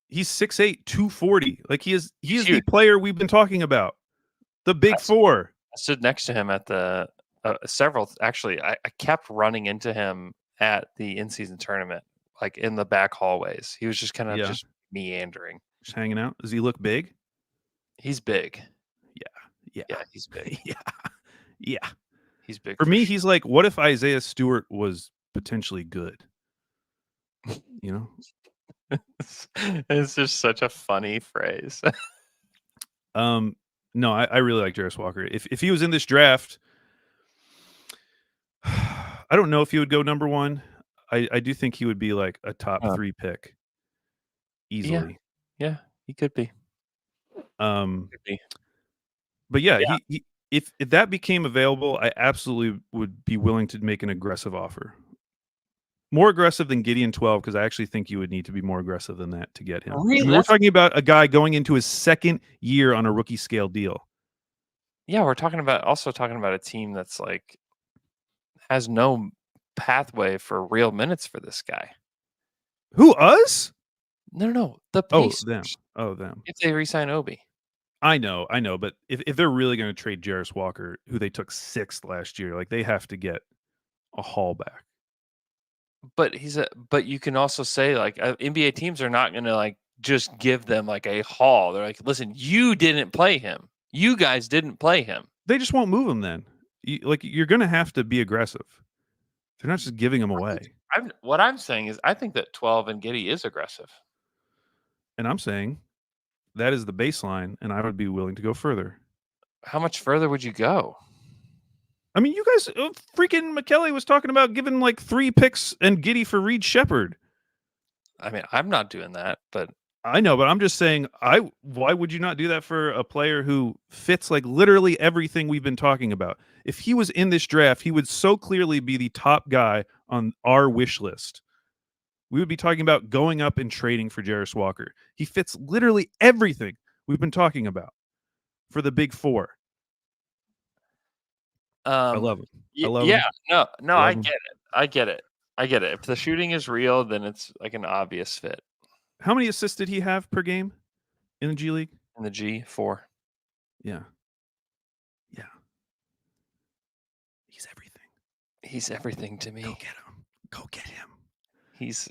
Speaker 2: he's 6'8", 240. Like he is
Speaker 1: huge.
Speaker 2: The player we've been talking about. The big four.
Speaker 1: I stood next to him at the several. Actually, I kept running into him at the in-season tournament, like in the back hallways. He was just kind of just meandering,
Speaker 2: just hanging out. Does he look big?
Speaker 1: He's big.
Speaker 2: Yeah,
Speaker 1: he's big.
Speaker 2: yeah.
Speaker 1: He's big.
Speaker 2: For me, he's like, what if Isaiah Stewart was potentially good? You know,
Speaker 1: it's just such a funny phrase.
Speaker 2: No, I really like Jarris Walker. If he was in this draft, I don't know if he would go number 1. I do think he would be like a top 3 pick easily.
Speaker 1: Yeah, he could be.
Speaker 2: But yeah, he if that became available, I absolutely would be willing to make an aggressive offer. More aggressive than Gideon 12, because I actually think you would need to be more aggressive than that to get him.
Speaker 1: Really?
Speaker 2: I mean, we're talking about a guy going into his second year on a rookie scale deal.
Speaker 1: Yeah, we're talking about a team that's like has no pathway for real minutes for this guy.
Speaker 2: Who, us?
Speaker 1: No, the
Speaker 2: Oh,
Speaker 1: Pacers.
Speaker 2: them. Oh, them.
Speaker 1: If they re-sign Obi.
Speaker 2: I know, but if they're really going to trade Jarris Walker, who they took 6th last year, like they have to get a haul back.
Speaker 1: But you can also say like NBA teams are not going to like just give them like a haul. They're like, listen, you didn't play him. You guys didn't play him.
Speaker 2: They just won't move him then. You're going to have to be aggressive. They're not just giving him away.
Speaker 1: What I'm saying is I think that 12 and Giddey is aggressive.
Speaker 2: And I'm saying that is the baseline, and I would be willing to go further.
Speaker 1: How much further would you go?
Speaker 2: I mean, you guys, freaking McKelly was talking about giving like 3 picks and Giddey for Reed Shepherd.
Speaker 1: I mean, I'm not doing that, but
Speaker 2: I know, but I'm just saying, why would you not do that for a player who fits like literally everything we've been talking about? If he was in this draft, he would so clearly be the top guy on our wish list. We would be talking about going up and trading for Jarris Walker. He fits literally everything we've been talking about for the big 4. I love him. I love him.
Speaker 1: No, I get it. If the shooting is real, then it's like an obvious fit.
Speaker 2: How many assists did he have per game in the G League?
Speaker 1: In the G, 4.
Speaker 2: Yeah. He's everything.
Speaker 1: He's everything to me.
Speaker 2: Go get him.
Speaker 1: He's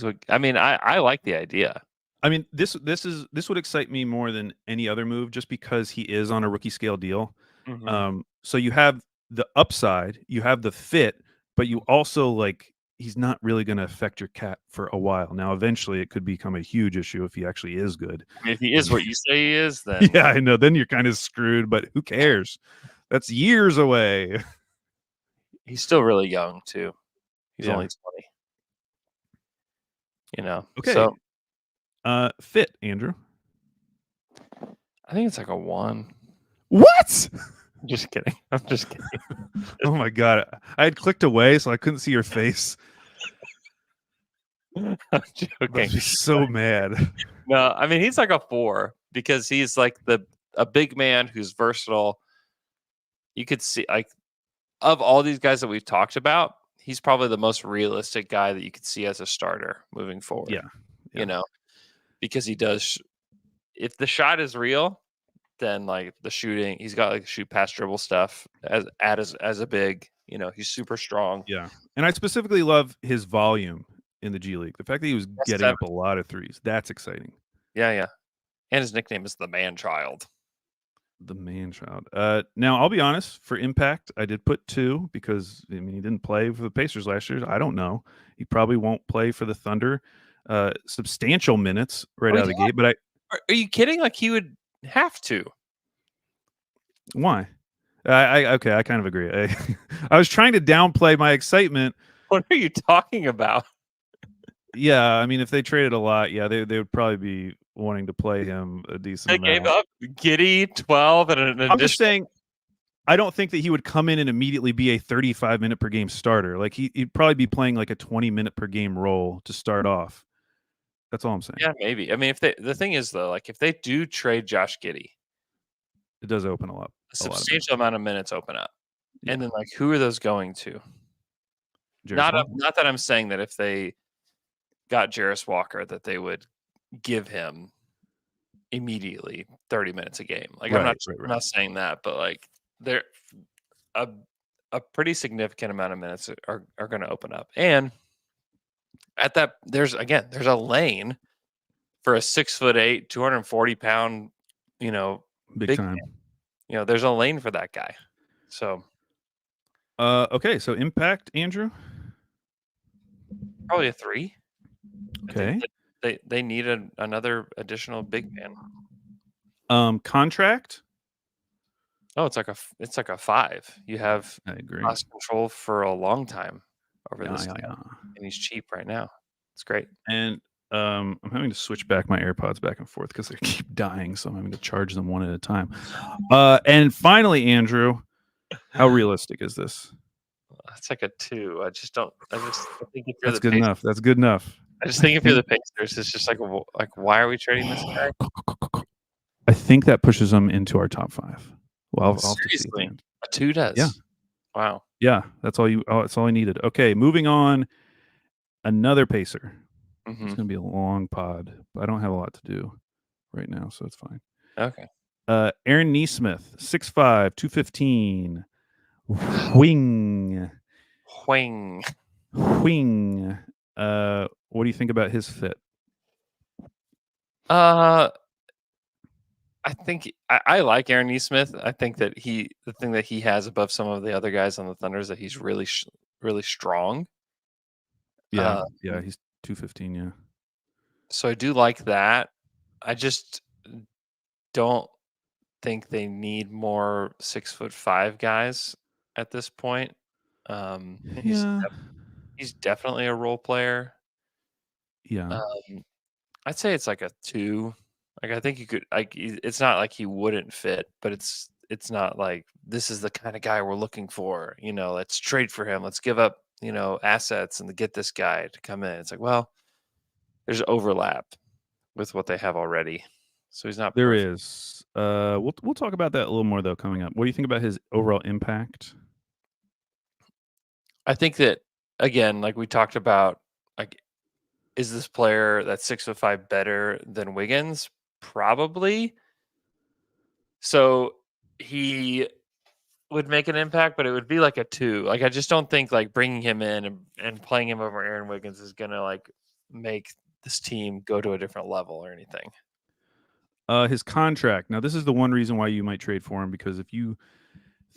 Speaker 1: what I mean, I like the idea.
Speaker 2: I mean, this would excite me more than any other move, just because he is on a rookie scale deal.
Speaker 1: Mm-hmm.
Speaker 2: So you have the upside, you have the fit, but you also like he's not really going to affect your cap for a while. Now, eventually, it could become a huge issue if he actually is good.
Speaker 1: I mean, if he is what you say he is, then
Speaker 2: yeah, I know. Then you're kind of screwed. But who cares? That's years away.
Speaker 1: He's still really young too. He's only 20. You know.
Speaker 2: Okay.
Speaker 1: So,
Speaker 2: fit, Andrew.
Speaker 1: I think it's like a 1.
Speaker 2: What?
Speaker 1: I'm just kidding.
Speaker 2: Oh my god! I had clicked away, so I couldn't see your face.
Speaker 1: I'm joking.
Speaker 2: He's so mad.
Speaker 1: No, I mean he's like a 4 because he's like a big man who's versatile. You could see like of all these guys that we've talked about, he's probably the most realistic guy that you could see as a starter moving forward.
Speaker 2: Yeah.
Speaker 1: You know, because he does. If the shot is real, then like the shooting, he's got like shoot past dribble stuff as a big. You know, he's super strong.
Speaker 2: Yeah, and I specifically love his volume in the G League. The fact that he was getting up a lot of threes, that's exciting.
Speaker 1: Yeah. And his nickname is the Man Child.
Speaker 2: The Man Child. Now, I'll be honest, for impact, I did put 2 because, I mean, he didn't play for the Pacers last year. I don't know. He probably won't play for the Thunder. Substantial minutes out of the gate. But
Speaker 1: Are you kidding? Like, he would have to.
Speaker 2: Why? I kind of agree. I was trying to downplay my excitement.
Speaker 1: What are you talking about?
Speaker 2: Yeah, I mean, if they traded a lot, yeah, they would probably be wanting to play him a decent amount.
Speaker 1: They gave up Giddey 12 and an additional.
Speaker 2: I'm just saying, I don't think that he would come in and immediately be a 35-minute per game starter. Like he'd probably be playing like a 20-minute per game role to start off. That's all I'm saying.
Speaker 1: Yeah, maybe. I mean, the thing is though, like if they do trade Josh Giddey,
Speaker 2: it does open a
Speaker 1: substantial amount of minutes open up. Yeah. And then like who are those going to? Not that I'm saying that if they got Jarris Walker that they would give him immediately 30 minutes a game. Like I'm not saying that, but like they're a pretty significant amount of minutes are going to open up. And at that there's a lane for a 6'8", 240-pound, you know,
Speaker 2: big time.
Speaker 1: Man. You know, there's a lane for that guy. So
Speaker 2: okay, so impact, Andrew?
Speaker 1: Probably a 3.
Speaker 2: Okay.
Speaker 1: They need another additional big man.
Speaker 2: Contract?
Speaker 1: Oh, it's like a 5. You have cost control for a long time over this guy. And he's cheap right now. It's great.
Speaker 2: And I'm having to switch back my AirPods back and forth because they keep dying, so I'm having to charge them one at a time. And finally, Andrew, how realistic is this?
Speaker 1: That's like a 2. I just think if you're
Speaker 2: That's
Speaker 1: the
Speaker 2: good
Speaker 1: Pacers,
Speaker 2: enough. That's good enough.
Speaker 1: I just
Speaker 2: I
Speaker 1: think if you're
Speaker 2: think
Speaker 1: the Pacers, it's just like why are we trading this guy?
Speaker 2: I think that pushes them into our top 5. Well, I'll have to see at the
Speaker 1: Seriously,
Speaker 2: end.
Speaker 1: a 2
Speaker 2: Yeah.
Speaker 1: does. Wow.
Speaker 2: Yeah. That's all I needed. Okay, moving on. Another Pacer. It's
Speaker 1: Mhm.
Speaker 2: gonna be a long pod, but I don't have a lot to do right now, so it's fine.
Speaker 1: Okay.
Speaker 2: Aaron Nesmith, 6'5", 215. Wing.
Speaker 1: Wing.
Speaker 2: Wing. What do you think about his fit?
Speaker 1: I think I like Aaron Nesmith. I think that the thing that he has above some of the other guys on the Thunder is that he's really strong.
Speaker 2: Yeah.
Speaker 1: Uh,
Speaker 2: Yeah, he's 215, yeah.
Speaker 1: so I do like that. I just don't think they need more 6'5" guys at this point. He's
Speaker 2: Yeah.
Speaker 1: he's definitely a role player.
Speaker 2: Yeah.
Speaker 1: Um, I'd say it's like a 2. Like I think you could it's not like he wouldn't fit, but it's not like this is the kind of guy we're looking for. Let's trade for him. Let's give up, assets and to get this guy to come in. It's like, well, there's overlap with what they have already. So he's not
Speaker 2: There
Speaker 1: perfect.
Speaker 2: is. We'll talk about that a little more though coming up. What do you think about his overall impact?
Speaker 1: I think that again, like we talked about, like is this player that's 6'5" better than Wiggins? Probably. So he would make an impact, but it would be like a 2. Like I just don't think like bringing him in and playing him over Aaron Wiggins is gonna like make this team go to a different level or anything.
Speaker 2: His contract. Now, this is the one reason why you might trade for him because if you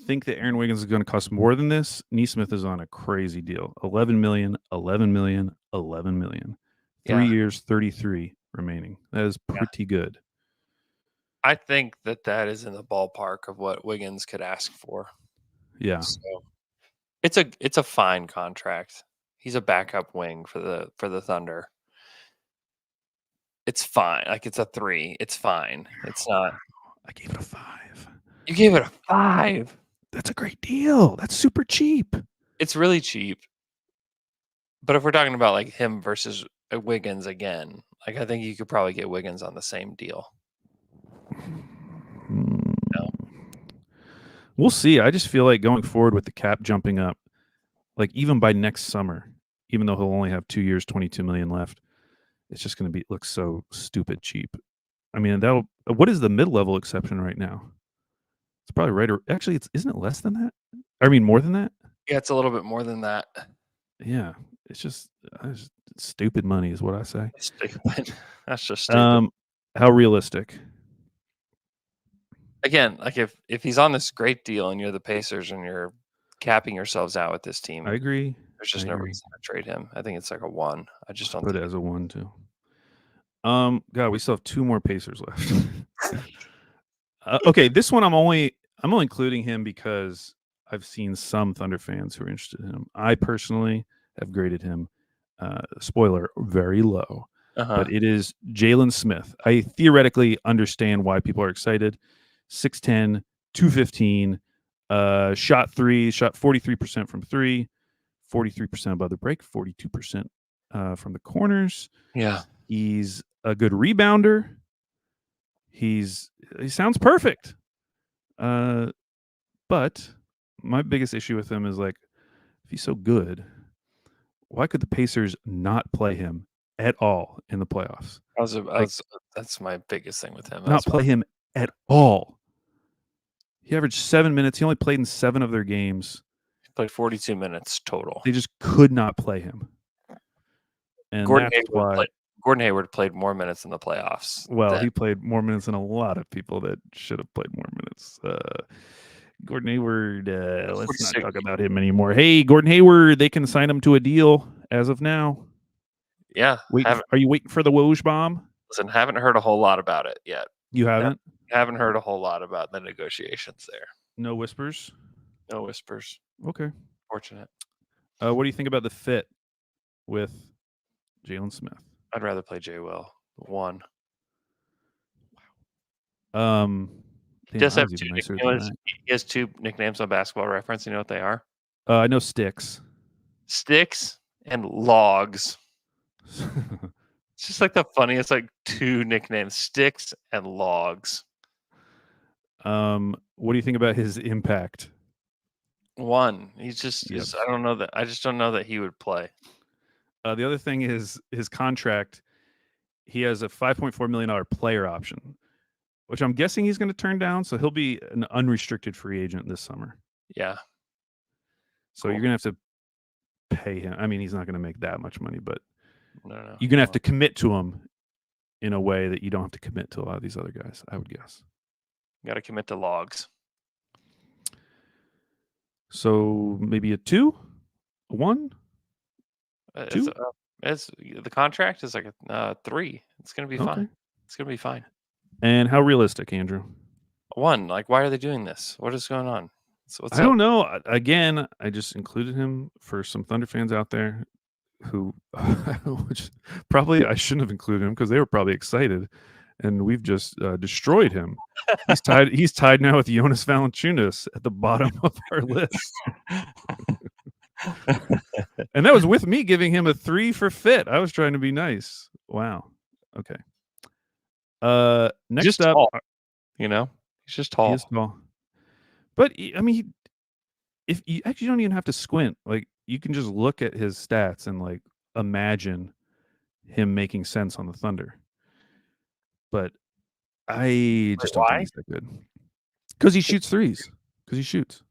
Speaker 2: think that Aaron Wiggins is going to cost more than this, Nesmith is on a crazy deal. 11 million, 11 million, 11 million. 3
Speaker 1: Yeah,
Speaker 2: years, 33 remaining. That is
Speaker 1: yeah.
Speaker 2: pretty good.
Speaker 1: I think that is in the ballpark of what Wiggins could ask for.
Speaker 2: Yeah.
Speaker 1: So it's a fine contract. He's a backup wing for the Thunder. It's fine. Like it's a 3. It's fine. It's not.
Speaker 2: I gave it a 5.
Speaker 1: You gave it a 5.
Speaker 2: That's a great deal. That's super cheap.
Speaker 1: It's really cheap. But if we're talking about like him versus Wiggins again, like I think you could probably get Wiggins on the same deal. No.
Speaker 2: We'll see. I just feel like going forward with the cap jumping up, like even by next summer, even though he'll only have 2 years, 22 million left, it's just going to look so stupid cheap. I mean, what is the mid-level exception right now? It's probably right. Or actually, isn't it less than that? I mean, more than that.
Speaker 1: Yeah, it's a little bit more than that.
Speaker 2: Yeah, it's just stupid money, is what I say.
Speaker 1: Stupid. That's just stupid.
Speaker 2: How realistic?
Speaker 1: Again, like if he's on this great deal and you're the Pacers and you're capping yourselves out with this team,
Speaker 2: I agree.
Speaker 1: there's just no reason to trade him. I think it's like a 1. I just don't
Speaker 2: Put it
Speaker 1: think
Speaker 2: as a 1 too. God, we still have 2 more Pacers left. Okay, this one I'm only including him because I've seen some Thunder fans who are interested in him. I personally have graded him, spoiler, very low. But it is Jalen Smith. I theoretically understand why people are excited. 6'10", 215, shot 43% from 3, 43% above the break, 42% from the corners.
Speaker 1: Yeah.
Speaker 2: He's a good rebounder. He sounds perfect. But my biggest issue with him is like, if he's so good, why could the Pacers not play him at all in the playoffs?
Speaker 1: That's my biggest thing with him.
Speaker 2: Not play him at all. He averaged 7 minutes. He only played in 7 of their games.
Speaker 1: He played 42 minutes total.
Speaker 2: They just could not play him. And
Speaker 1: Gordon
Speaker 2: that's why.
Speaker 1: Gordon Hayward played more minutes in the playoffs.
Speaker 2: Well, he played more minutes than a lot of people that should have played more minutes. Gordon Hayward, let's not talk about him anymore. Hey, Gordon Hayward, they can sign him to a deal as of now.
Speaker 1: Yeah.
Speaker 2: Are you waiting for the Woj bomb?
Speaker 1: Listen, haven't heard a whole lot about it yet.
Speaker 2: You haven't?
Speaker 1: Haven't heard a whole lot about the negotiations there.
Speaker 2: No whispers?
Speaker 1: No whispers.
Speaker 2: Okay.
Speaker 1: Fortunate.
Speaker 2: What do you think about the fit with Jalen Smith?
Speaker 1: I'd rather play Jay Will. 1.
Speaker 2: He
Speaker 1: does have 2
Speaker 2: nicer
Speaker 1: nicknames. He has 2 nicknames on Basketball Reference. You know what they are?
Speaker 2: I know Sticks.
Speaker 1: Sticks and Logs. It's just like the funniest, like, two nicknames, Sticks and Logs.
Speaker 2: What do you think about his impact?
Speaker 1: One. He's just
Speaker 2: Yep.
Speaker 1: I don't know that I just don't know that he would play.
Speaker 2: The other thing is his contract. He has a $5.4 million player option, which I'm guessing he's going to turn down. So he'll be an unrestricted free agent this summer.
Speaker 1: Yeah.
Speaker 2: So you're going to have to pay him. I mean, he's not going to make that much money, but
Speaker 1: No.
Speaker 2: you're going to have to commit to him in a way that you don't have to commit to a lot of these other guys, I would guess.
Speaker 1: Got to commit to Logs.
Speaker 2: So maybe a 2, a 1, 2.
Speaker 1: It's the contract is like a 3. It's going to be fine. It's going to be fine.
Speaker 2: And how realistic, Andrew?
Speaker 1: 1. Like, why are they doing this? What is going on?
Speaker 2: I don't know. Again, I just included him for some Thunder fans out there who, which probably I shouldn't have included him because they were probably excited, and we've just destroyed him. He's tied now with Jonas Valanciunas at the bottom of our list. And that was with me giving him a 3 for fit. I was trying to be nice. Wow. Okay. Next
Speaker 1: just
Speaker 2: up,
Speaker 1: tall, he's just tall.
Speaker 2: He is tall. But I mean, if you actually don't even have to squint, like you can just look at his stats and like imagine him making sense on the Thunder. But I just don't think he's that good. Because he shoots threes. Because he shoots.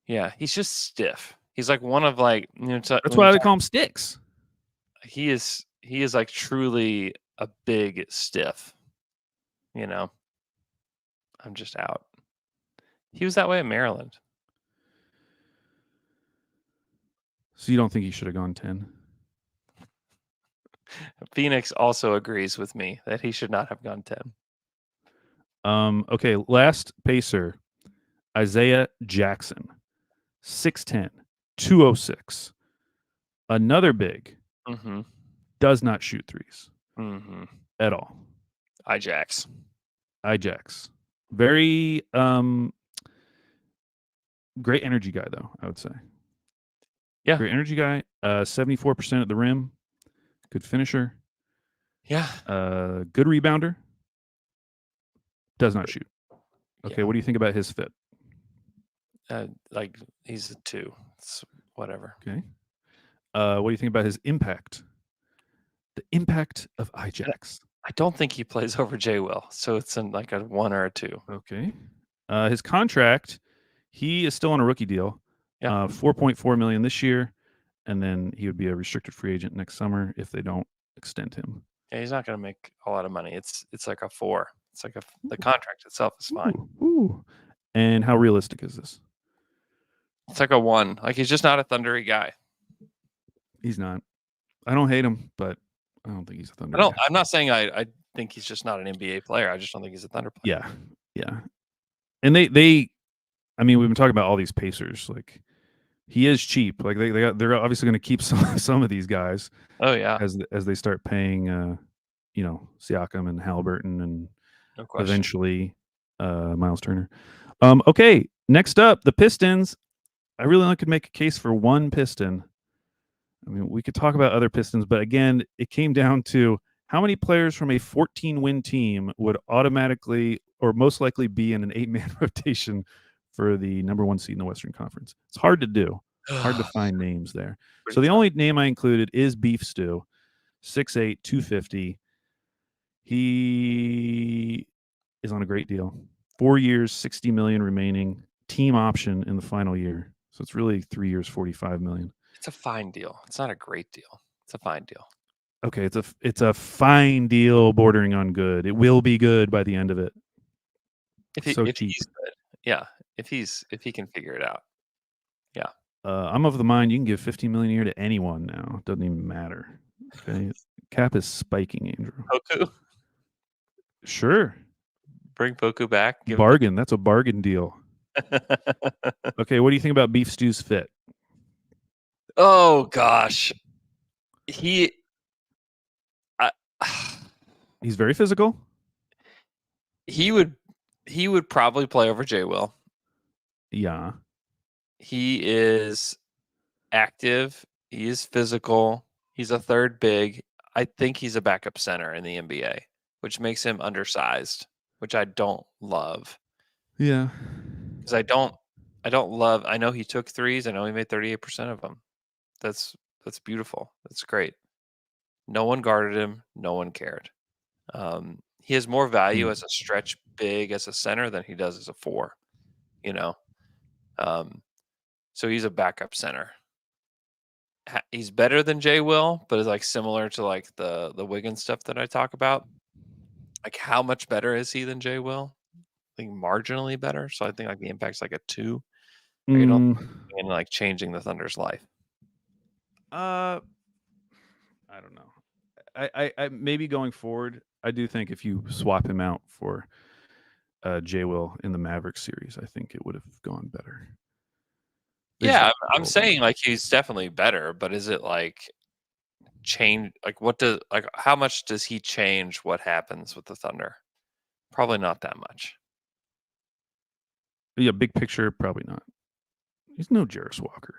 Speaker 1: Yeah, he's just stiff. He's like one of like
Speaker 2: that's why they call him Sticks.
Speaker 1: He is like truly a big stiff. I'm just out. He was that way at Maryland.
Speaker 2: So you don't think he should have gone 10?
Speaker 1: Phoenix also agrees with me that he should not have gone 10.
Speaker 2: Okay, last Pacer, Isaiah Jackson, 6'10", 206. Another big. Does not shoot threes at all.
Speaker 1: Ijax.
Speaker 2: Very great energy guy, though, I would say.
Speaker 1: Yeah.
Speaker 2: Great energy guy. 74% at the rim. Good finisher.
Speaker 1: Yeah.
Speaker 2: Good rebounder. Does not shoot. Okay, yeah. What do you think about his fit?
Speaker 1: Like he's a 2. It's whatever.
Speaker 2: Okay. What do you think about his impact? The impact of Ijax.
Speaker 1: I don't think he plays over J. Will, so it's in like a 1 or a 2.
Speaker 2: Okay. His contract, he is still on a rookie deal.
Speaker 1: Yeah.
Speaker 2: $4.4 million this year, and then he would be a restricted free agent next summer if they don't extend him.
Speaker 1: Yeah, he's not going to make a lot of money. It's like a 4. It's like the contract itself is fine.
Speaker 2: Ooh. And how realistic is this?
Speaker 1: It's like a 1. Like he's just not a Thundery guy.
Speaker 2: He's not. I don't hate him, but I don't think he's a Thunder guy.
Speaker 1: I'm not saying I think he's just not an NBA player. I just don't think he's a Thunder player.
Speaker 2: Yeah. And they I mean, we've been talking about all these Pacers. Like, he is cheap. Like they're obviously going to keep some of these guys.
Speaker 1: Oh yeah.
Speaker 2: As they start paying, Siakam and Halliburton and eventually Miles Turner. Okay, next up, the Pistons. I really only could make a case for one Piston. I mean, we could talk about other Pistons, but again, it came down to how many players from a 14-win team would automatically or most likely be in an 8-man rotation for the number 1 seed in the Western Conference. It's hard to do. Hard to find names there. So the only name I included is Beef Stew, 6'8", 250. He is on a great deal. 4 years, $60 million remaining. Team option in the final year. So it's really 3 years, $45 million.
Speaker 1: It's a fine deal. It's not a great deal. It's a fine deal.
Speaker 2: Okay, it's a fine deal bordering on good. It will be good by the end of it.
Speaker 1: If he's good. Yeah. If he can figure it out. Yeah.
Speaker 2: I'm of the mind you can give $15 million a year to anyone now. It doesn't even matter. Okay. Cap is spiking, Andrew.
Speaker 1: Poku?
Speaker 2: Sure.
Speaker 1: Bring Poku back.
Speaker 2: Bargain. That's a bargain deal. Okay, what do you think about Beef Stew's fit?
Speaker 1: Oh gosh. He's
Speaker 2: very physical.
Speaker 1: He would probably play over J. Will.
Speaker 2: Yeah.
Speaker 1: He is active. He is physical. He's a third big. I think he's a backup center in the NBA, which makes him undersized, which I don't love.
Speaker 2: Yeah.
Speaker 1: Because I don't love. I know he took threes. I know he made 38% of them. That's beautiful. That's great. No one guarded him. No one cared. He has more value as a stretch big as a center than he does as a 4. You know, so he's a backup center. He's better than Jay Will, but is like similar to like the Wiggins stuff that I talk about. Like, how much better is he than Jay Will? I think marginally better. So I think like the impact's like a 2. Like, I don't in like changing the Thunder's life.
Speaker 2: I don't know. I maybe going forward, I do think if you swap him out for Jay Will in the Mavericks series, I think it would have gone better.
Speaker 1: Yeah, I'm saying like he's definitely better, but is it like change? Like, how much does he change what happens with the Thunder? Probably not that much.
Speaker 2: Yeah, big picture, probably not. He's no Jarris Walker,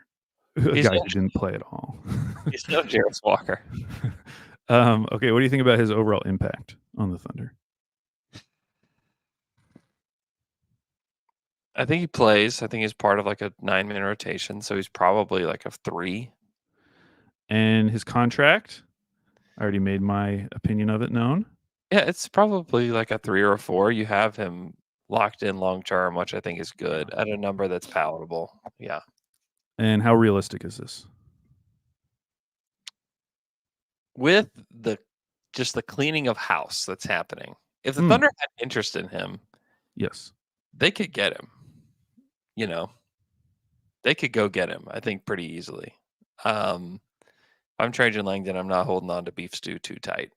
Speaker 2: a guy who didn't play at all.
Speaker 1: He's no Jarris Walker.
Speaker 2: Okay, what do you think about his overall impact on the Thunder?
Speaker 1: I think he plays. I think he's part of like a 9-man rotation, so he's probably like a 3.
Speaker 2: And his contract, I already made my opinion of it known.
Speaker 1: Yeah, it's probably like a 3 or a 4. You have him locked in long term, which I think is good at a number that's palatable. Yeah.
Speaker 2: And how realistic is this?
Speaker 1: With the cleaning of house that's happening. If the Thunder had interest in him,
Speaker 2: yes,
Speaker 1: they could get him. You know, they could go get him, I think, pretty easily. I'm Trajan Langdon. I'm not holding on to beef stew too tight.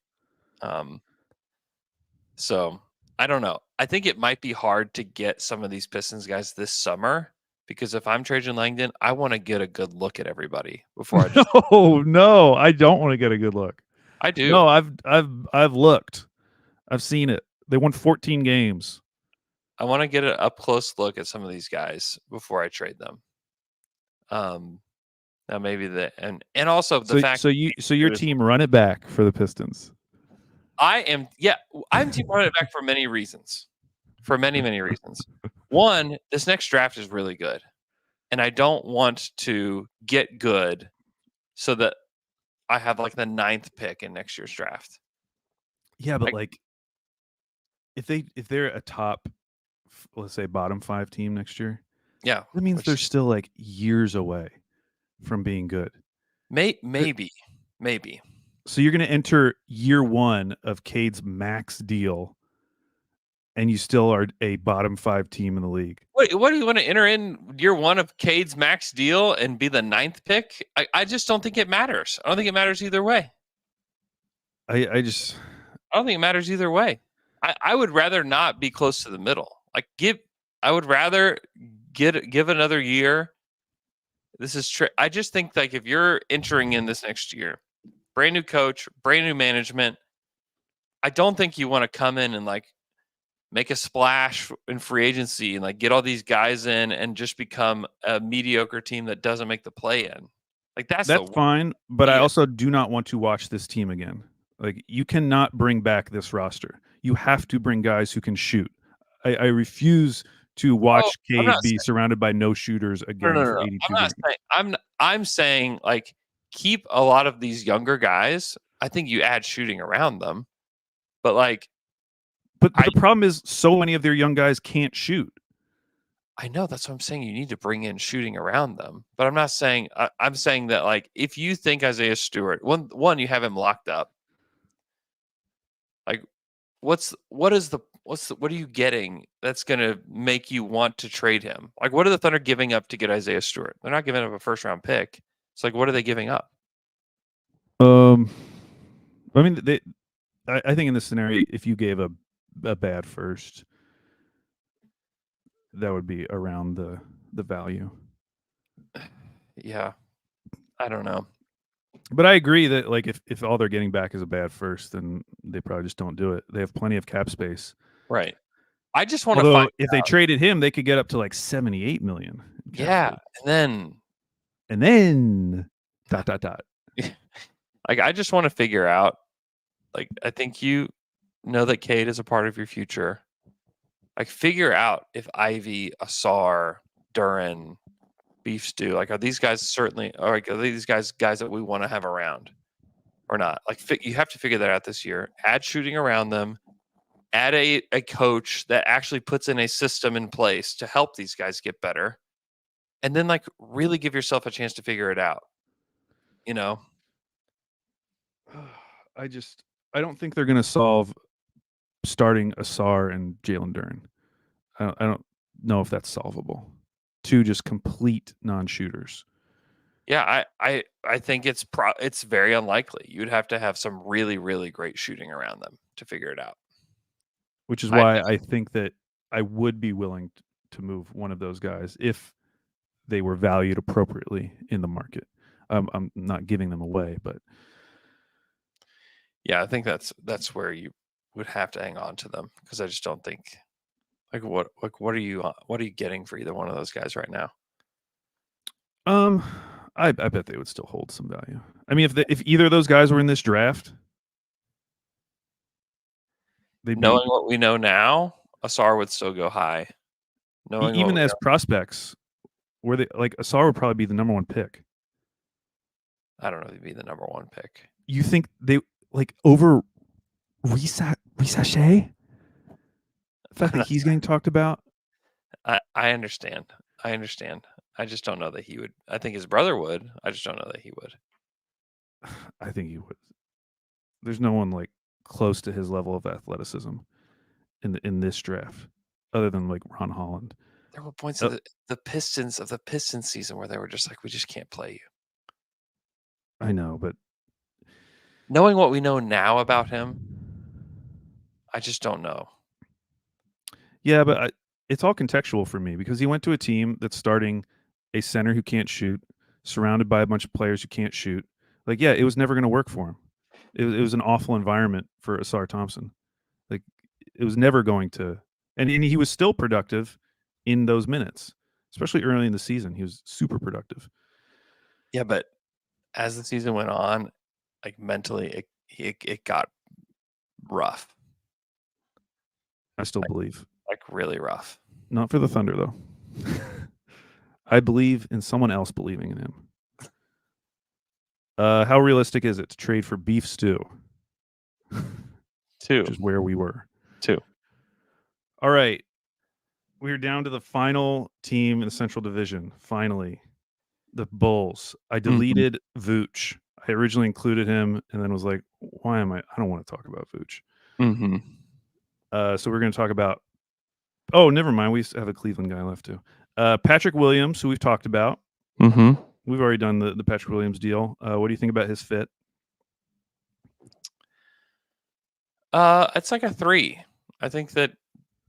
Speaker 1: So I don't know. I think it might be hard to get some of these Pistons guys this summer because if I'm Trajan Langdon, I want to get a good look at everybody before I just.
Speaker 2: No, I don't want to get a good look.
Speaker 1: I do.
Speaker 2: No, I've looked. I've seen it. They won 14 games.
Speaker 1: I want to get an up close look at some of these guys before I trade them. Now maybe and also the fact.
Speaker 2: So your team run it back for the Pistons.
Speaker 1: I'm team running it back for many reasons. For many, many reasons. One, this next draft is really good. And I don't want to get good so that I have like the 9th pick in next year's draft.
Speaker 2: Yeah, but like if they're a top, let's say bottom 5 team next year,
Speaker 1: yeah,
Speaker 2: that means they're still like years away from being good.
Speaker 1: Maybe.
Speaker 2: So you're going to enter year 1 of Cade's max deal, and you still are a bottom 5 team in the league.
Speaker 1: What do you want to enter in year 1 of Cade's max deal and be the 9th pick? I just don't think it matters. I don't think it matters either way.
Speaker 2: I don't
Speaker 1: think it matters either way. I would rather not be close to the middle. I would rather give another year. This is I just think like if you're entering in this next year, brand new coach, brand new management, I don't think you want to come in and like make a splash in free agency and like get all these guys in and just become a mediocre team that doesn't make the play in. Like that's
Speaker 2: fine, but I also do not want to watch this team again. Like you cannot bring back this roster. You have to bring guys who can shoot. I refuse to watch Cade be surrounded by no shooters again for 82 games.
Speaker 1: I'm saying like keep a lot of these younger guys. I think you add shooting around them. But like
Speaker 2: But the problem is so many of their young guys can't shoot.
Speaker 1: I know, that's what I'm saying. You need to bring in shooting around them. But I'm not saying I'm saying that like if you think Isaiah Stewart, one you have him locked up. Like what are you getting that's going to make you want to trade him? Like what are the Thunder giving up to get Isaiah Stewart? They're not giving up a first round pick. It's like what are they giving up?
Speaker 2: I mean I think in this scenario if you gave a bad first, that would be around the value.
Speaker 1: Yeah. I don't know.
Speaker 2: But I agree that like if all they're getting back is a bad first, then they probably just don't do it. They have plenty of cap space.
Speaker 1: Right. I just want to find
Speaker 2: if they traded him, they could get up to like $78 million in
Speaker 1: Yeah, and
Speaker 2: then dot.
Speaker 1: like I just want to figure out. Like I think you know that Cade is a part of your future. Like figure out if Ivy, Asar, Duran, Beef Stew, like are these guys certainly, or like are these guys that we want to have around or not? Like you have to figure that out this year. Add shooting around them. Add a coach that actually puts in a system in place to help these guys get better. And then like really give yourself a chance to figure it out. You know?
Speaker 2: I don't think they're going to solve starting Asar and Jalen Duren. I don't know if that's solvable. Two just complete non-shooters.
Speaker 1: Yeah, I think it's very unlikely. You'd have to have some really, really great shooting around them to figure it out.
Speaker 2: Which is why I think that I would be willing to move one of those guys if they were valued appropriately in the market. I'm not giving them away, but
Speaker 1: yeah, I think that's where you would have to hang on to them because I just don't think what are you getting for either one of those guys right now?
Speaker 2: I bet they would still hold some value. I mean, if either of those guys were in this draft,
Speaker 1: knowing what we know now, Asar would still go high. Knowing
Speaker 2: even as prospects, where they like Asar would probably be the number one pick.
Speaker 1: I don't know if he'd be the number one pick.
Speaker 2: You think they like over Risachet? The fact that he's getting talked about.
Speaker 1: I understand. I just don't know that he would. I think his brother would. I just don't know that he would.
Speaker 2: I think he would. There's no one like close to his level of athleticism in this draft, other than like Ron Holland.
Speaker 1: There were points of the Pistons season where they were just like, we just can't play you.
Speaker 2: I know, but
Speaker 1: knowing what we know now about him, I just don't know.
Speaker 2: Yeah, but it's all contextual for me because he went to a team that's starting a center who can't shoot, surrounded by a bunch of players who can't shoot. Like, yeah, it was never going to work for him. It was an awful environment for Asar Thompson. Like, it was never going to, and he was still productive in those minutes, especially early in the season. He was super productive.
Speaker 1: Yeah, but as the season went on, like mentally, it got rough.
Speaker 2: I still believe.
Speaker 1: Like really rough.
Speaker 2: Not for the Thunder, though. I believe in someone else believing in him. How realistic is it to trade for Beef Stew?
Speaker 1: 2.
Speaker 2: Which is where we were.
Speaker 1: 2.
Speaker 2: All right. We're down to the final team in the Central Division. Finally, the Bulls. I deleted Vooch. I originally included him and then was like, why am I don't want to talk about Vooch. So we're going to talk about, oh, never mind. We have a Cleveland guy left too. Patrick Williams, who we've talked about. We've already done the Patrick Williams deal. What do you think about his fit?
Speaker 1: It's like a 3. I think that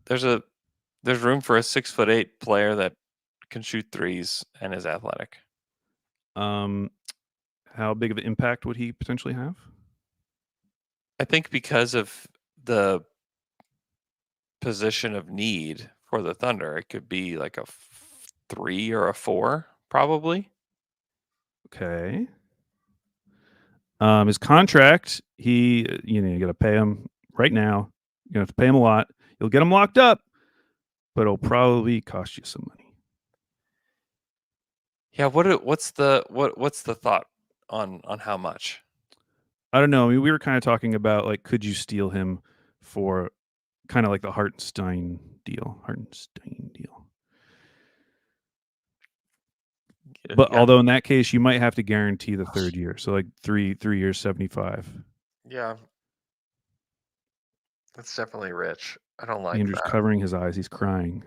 Speaker 1: there's room for a 6'8" player that can shoot threes and is athletic.
Speaker 2: How big of an impact would he potentially have?
Speaker 1: I think because of the position of need for the Thunder, it could be like a 3 or a 4, probably.
Speaker 2: Okay. His contract, you got to pay him right now. You're gonna have to pay him a lot. You'll get him locked up, but it'll probably cost you some money.
Speaker 1: Yeah, what's the thought on how much?
Speaker 2: I don't know. I mean, we were kind of talking about like, could you steal him for kind of like the Hartenstein deal? But although in that case, you might have to guarantee the third year, so like 3 years, 75.
Speaker 1: Yeah, that's definitely rich. I don't like
Speaker 2: Andrew's
Speaker 1: that.
Speaker 2: covering his eyes. He's crying.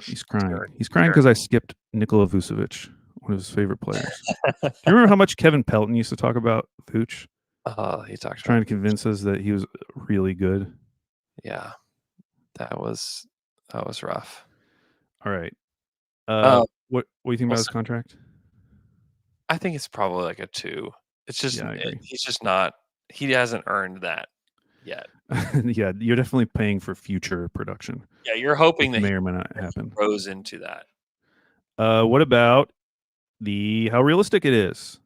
Speaker 1: He's
Speaker 2: crying. He's crying because I skipped Nikola Vucevic, one of his favorite players. Do you remember how much Kevin Pelton used to talk about Vooch?
Speaker 1: He talked
Speaker 2: trying to convince us that he was really good.
Speaker 1: Yeah, that was rough.
Speaker 2: All right. What do you think about his contract?
Speaker 1: I think it's probably like a 2. It's just he's just not. He hasn't earned that yet.
Speaker 2: Yeah, you're definitely paying for future production.
Speaker 1: Yeah, you're hoping that
Speaker 2: may or may not happen.
Speaker 1: Grows into that.
Speaker 2: What about how realistic it is?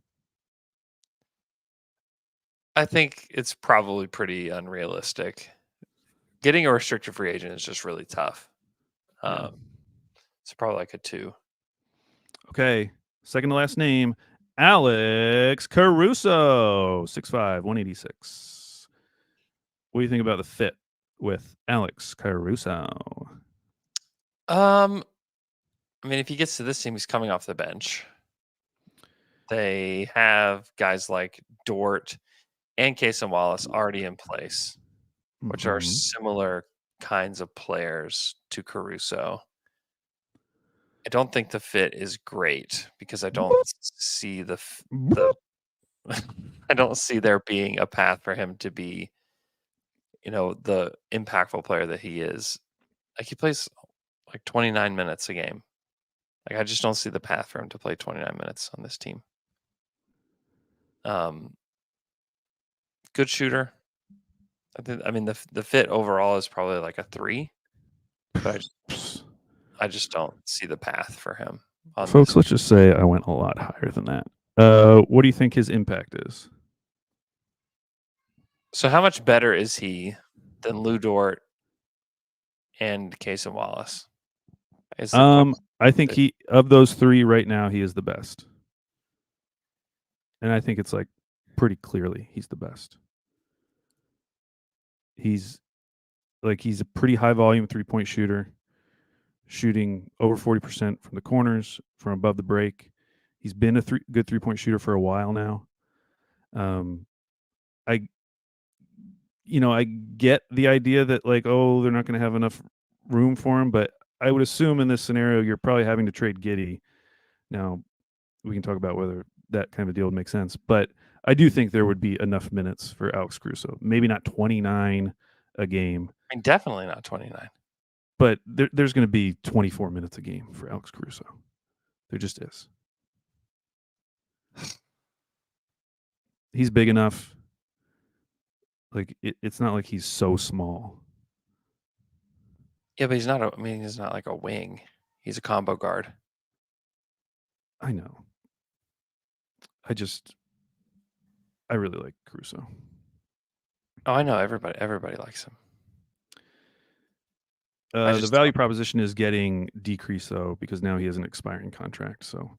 Speaker 1: I think it's probably pretty unrealistic. Getting a restricted free agent is just really tough.
Speaker 2: Yeah.
Speaker 1: It's probably like a 2.
Speaker 2: Okay. Second to last name, Alex Caruso, 6'5", 186. What do you think about the fit with Alex Caruso?
Speaker 1: I mean, if he gets to this team, he's coming off the bench. They have guys like Dort and Casey Wallace already in place, which are similar kinds of players to Caruso. I don't think the fit is great because I don't see the I don't see there being a path for him to be, the impactful player that he is. Like he plays like 29 minutes a game. Like I just don't see the path for him to play 29 minutes on this team. Good shooter. I mean the fit overall is probably like a 3, but I just don't see the path for him.
Speaker 2: Folks, let's just say I went a lot higher than that. What do you think his impact is?
Speaker 1: So how much better is he than Lou Dort and Casey Wallace?
Speaker 2: I think of those 3 right now, he is the best. And I think it's like pretty clearly he's the best. He's a pretty high volume 3-point shooter, shooting over 40% from the corners, from above the break. He's been a good 3-point shooter for a while now. I get the idea that like, oh, they're not going to have enough room for him, but I would assume in this scenario you're probably having to trade Giddey. Now, we can talk about whether that kind of a deal would make sense, but I do think there would be enough minutes for Alex Caruso. Maybe not 29 a game.
Speaker 1: I mean, definitely not 29.
Speaker 2: But there's going to be 24 minutes a game for Alex Caruso. There just is. He's big enough. Like it's not like he's so small.
Speaker 1: Yeah, but he's not he's not like a wing. He's a combo guard.
Speaker 2: I know. I really like Caruso.
Speaker 1: Oh, I know. Everybody likes him.
Speaker 2: The value proposition is getting decreased though, because now he has an expiring contract. So,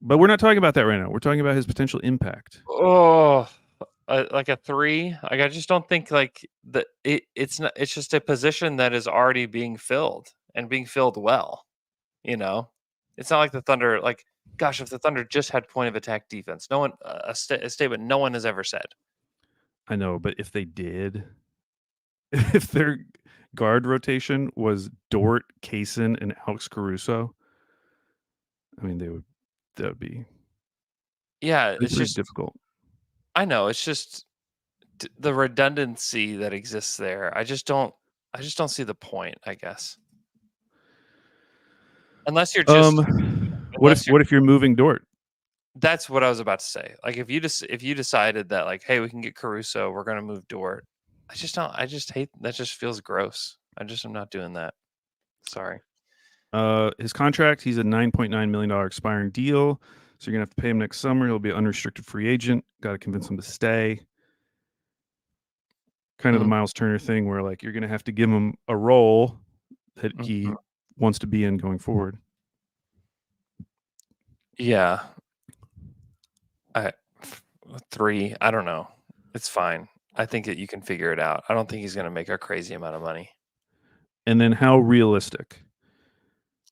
Speaker 2: but we're not talking about that right now. We're talking about his potential impact.
Speaker 1: Oh, like a 3. Like I just don't think like it's not. It's just a position that is already being filled and being filled well. It's not like the Thunder. Like, gosh, if the Thunder just had point of attack defense, no one a statement no one has ever said.
Speaker 2: I know, but if they did, if their guard rotation was Dort, Kaysen, and Alex Caruso, I mean, that would be
Speaker 1: it's just
Speaker 2: difficult.
Speaker 1: I know it's just the redundancy that exists there. I just don't see the point. I guess unless you're just
Speaker 2: what if you're moving Dort?
Speaker 1: That's what I was about to say. Like if you decided that like, hey, we can get Caruso, we're gonna move Dort. I just hate that. Just feels gross. I'm not doing that. Sorry.
Speaker 2: His contract, he's a $9.9 million expiring deal. So you're gonna have to pay him next summer. He'll be an unrestricted free agent. Got to convince him to stay. Kind of the Miles Turner thing, where like you're gonna have to give him a role that he wants to be in going forward.
Speaker 1: Yeah. 3. I don't know. It's fine. I think that you can figure it out. I don't think he's gonna make a crazy amount of money.
Speaker 2: And then how realistic?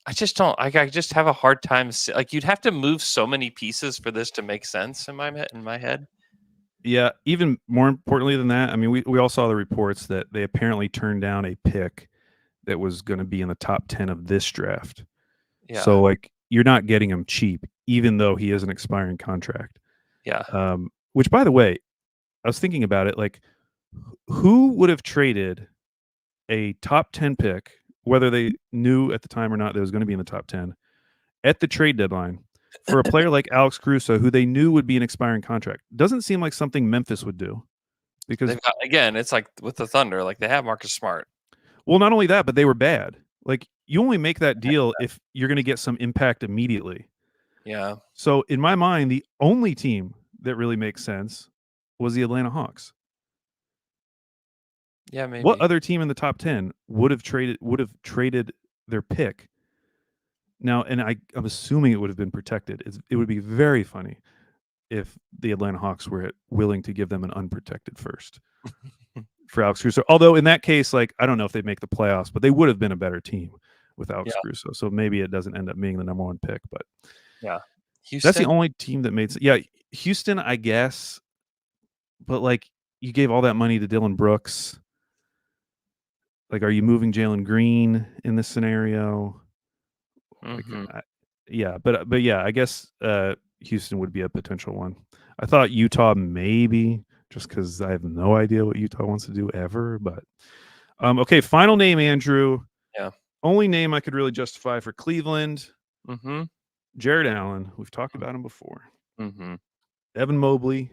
Speaker 1: I just don't. I just have a hard time. Like you'd have to move so many pieces for this to make sense in my head.
Speaker 2: Yeah, even more importantly than that, I mean, we all saw the reports that they apparently turned down a pick that was going to be in the top 10 of this draft. Yeah. So like you're not getting him cheap, even though he has an expiring contract.
Speaker 1: Yeah.
Speaker 2: Which, by the way, I was thinking about it. Like, who would have traded a top 10 pick, whether they knew at the time or not that it was going to be in the top 10, at the trade deadline for a player like Alex Caruso, who they knew would be an expiring contract? Doesn't seem like something Memphis would do. Because
Speaker 1: again, it's like with the Thunder, like they have Marcus Smart.
Speaker 2: Well, not only that, but they were bad. Like you only make that deal if you're going to get some impact immediately.
Speaker 1: Yeah.
Speaker 2: So in my mind, the only team that really makes sense was the Atlanta Hawks.
Speaker 1: Yeah, maybe.
Speaker 2: What other team in the top 10 would have traded their pick? Now, and I'm assuming it would have been protected. It would be very funny if the Atlanta Hawks were willing to give them an unprotected first for Alex Caruso. Although in that case, like, I don't know if they'd make the playoffs, but they would have been a better team with Alex Caruso. So maybe it doesn't end up being the number one pick, but
Speaker 1: yeah,
Speaker 2: that's the
Speaker 1: Houston.
Speaker 2: only team that made. Yeah, Houston, I guess, but like you gave all that money to Dylan Brooks. Like, are you moving Jalen Green in this scenario? Like, yeah, but yeah, I guess Houston would be a potential one. I thought Utah maybe, just because I have no idea what Utah wants to do ever. But okay, final name, Andrew.
Speaker 1: Yeah.
Speaker 2: Only name I could really justify for Cleveland.
Speaker 1: Mm-hmm.
Speaker 2: Jared Allen. We've talked about him before.
Speaker 1: Mm-hmm.
Speaker 2: Evan Mobley.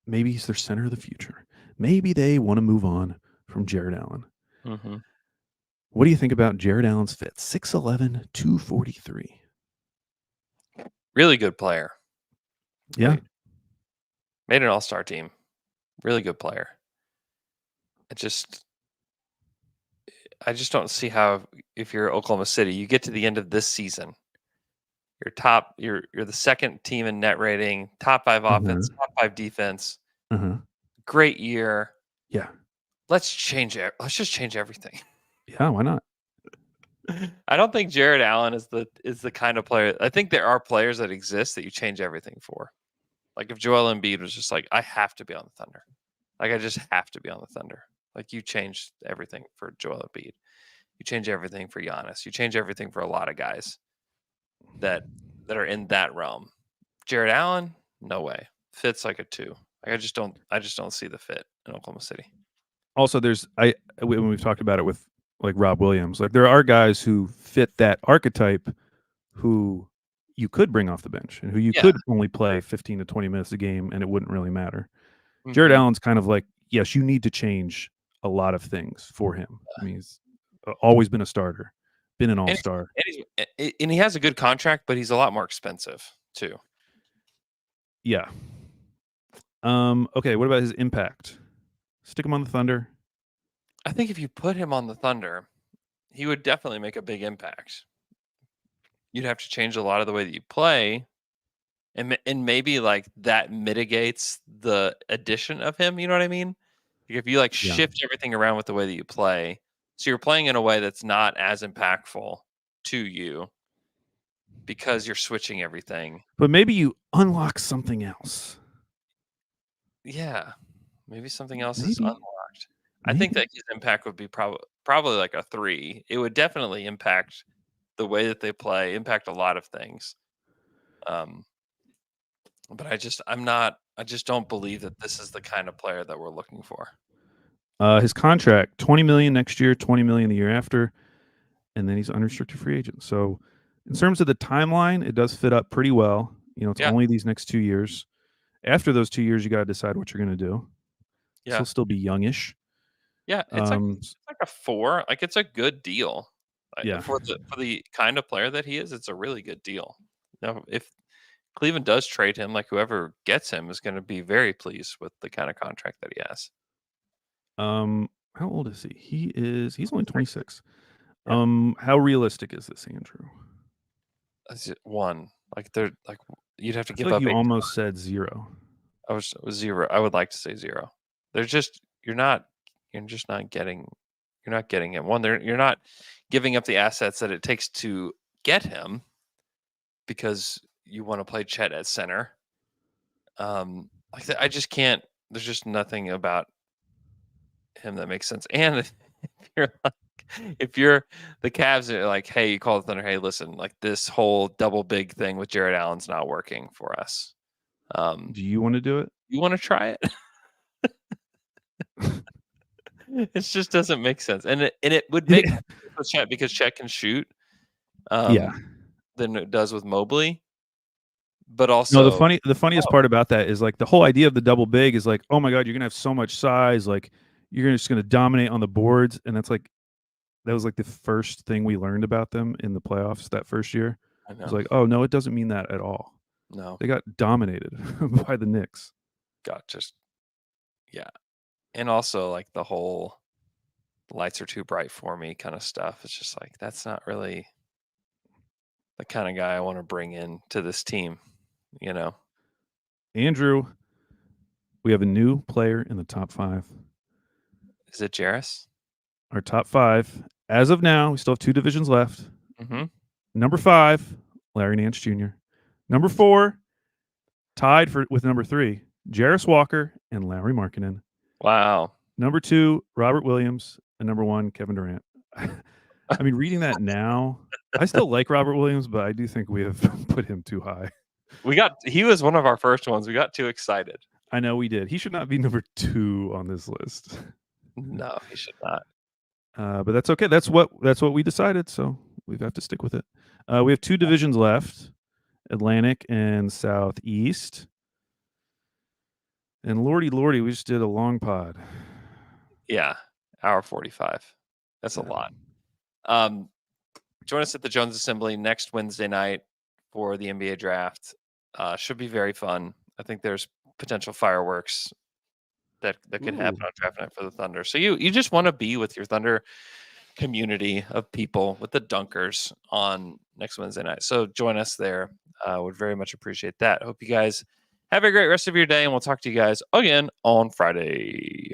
Speaker 2: Maybe he's their center of the future. Maybe they want to move on from Jared Allen.
Speaker 1: Mm-hmm.
Speaker 2: What do you think about Jared Allen's fit? 6'11", 243.
Speaker 1: Really good player.
Speaker 2: Yeah.
Speaker 1: Made an all-star team. Really good player. I just don't see how, if you're Oklahoma City, you get to the end of this season, you're the second team in net rating, top 5 offense, top 5 defense. Great year.
Speaker 2: Yeah.
Speaker 1: Let's just change everything.
Speaker 2: Yeah, why not?
Speaker 1: I don't think Jared Allen is the kind of player. I think there are players that exist that you change everything for. Like if Joel Embiid was just like, I have to be on the Thunder. Like I just have to be on the Thunder. Like you change everything for Joel Embiid. You change everything for Giannis. You change everything for a lot of guys that are in that realm. Jared Allen, no way. Fits like a 2. Like I just don't see the fit in Oklahoma City.
Speaker 2: Also, when we've talked about it with like Rob Williams, like there are guys who fit that archetype who you could bring off the bench and who you could only play 15 to 20 minutes a game and it wouldn't really matter. Jared Allen's kind of like, yes, you need to change a lot of things for him. I mean, he's always been a starter, been an all-star.
Speaker 1: And he has a good contract, but he's a lot more expensive too.
Speaker 2: Yeah. Okay, what about his impact? Stick him on the Thunder.
Speaker 1: I think if you put him on the Thunder, he would definitely make a big impact. You'd have to change a lot of the way that you play, and maybe like that mitigates the addition of him. You know what I mean? Like if you like shift everything around with the way that you play, so you're playing in a way that's not as impactful to you because you're switching everything.
Speaker 2: But maybe you unlock something else.
Speaker 1: Yeah, maybe something else is unlocked. I think that his impact would be probably like a 3. It would definitely impact the way that they play, impact a lot of things. But I just don't believe that this is the kind of player that we're looking for.
Speaker 2: His contract, $20 million next year, $20 million the year after, and then he's unrestricted free agent. So in terms of the timeline, it does fit up pretty well. You know, it's only these next 2 years. After those 2 years, you got to decide what you're going to do. Yeah. He'll still be youngish.
Speaker 1: Yeah, it's like a 4. Like it's a good deal.
Speaker 2: Yeah.
Speaker 1: For the kind of player that he is, it's a really good deal. Now, if Cleveland does trade him, like whoever gets him is going to be very pleased with the kind of contract that he has.
Speaker 2: How old is he? He's only 26. Yeah. How realistic is this, Andrew?
Speaker 1: 1. Like they're like you'd have to give
Speaker 2: like
Speaker 1: up.
Speaker 2: You almost said 0.
Speaker 1: I was 0. I would like to say 0. They're just you're not getting him. 1, you're not giving up the assets that it takes to get him because you want to play Chet at center. Like I just can't. There's just nothing about him that makes sense. And if you're the Cavs, are like, hey, you call the Thunder, hey, listen, like this whole double big thing with Jared Allen's not working for us.
Speaker 2: Do you want to do it?
Speaker 1: You want to try it? It just doesn't make sense, and it would make sense with Chet because Chet can shoot, than it does with Mobley. But also,
Speaker 2: no, the funniest part about that is like the whole idea of the double big is like, oh my god, you're gonna have so much size, like you're just gonna dominate on the boards, and that's like, that was like the first thing we learned about them in the playoffs that first year.
Speaker 1: I
Speaker 2: It was
Speaker 1: know.
Speaker 2: like, oh no, it doesn't mean that at all.
Speaker 1: No,
Speaker 2: They got dominated by the Knicks.
Speaker 1: yeah. And also like the whole lights are too bright for me kind of stuff. It's just like that's not really the kind of guy I want to bring in to this team, you know.
Speaker 2: Andrew, we have a new player in the top 5.
Speaker 1: Is it Jarris?
Speaker 2: Our top 5, as of now, we still have 2 divisions left.
Speaker 1: Mm-hmm.
Speaker 2: Number 5, Larry Nance Jr. Number 4, tied with number 3, Jarris Walker and Lauri Markkanen.
Speaker 1: Wow.
Speaker 2: Number 2, Robert Williams, and number 1, Kevin Durant. I mean, reading that now, I still like Robert Williams, but I do think we have put him too high.
Speaker 1: He was one of our first ones. We got too excited.
Speaker 2: I know we did. He should not be number 2 on this list.
Speaker 1: No, he should not.
Speaker 2: But that's okay. That's what we decided. So we have to stick with it. We have 2 divisions left: Atlantic and Southeast. And lordy, we just did a long pod.
Speaker 1: Yeah, hour 45. That's a lot. Join us at the Jones Assembly next Wednesday night for the NBA draft. Should be very fun. I think there's potential fireworks that could happen on draft night for the Thunder. So you just want to be with your Thunder community of people, with the Dunkers on next Wednesday night. So join us there. Would very much appreciate that. Hope you guys have a great rest of your day, and we'll talk to you guys again on Friday.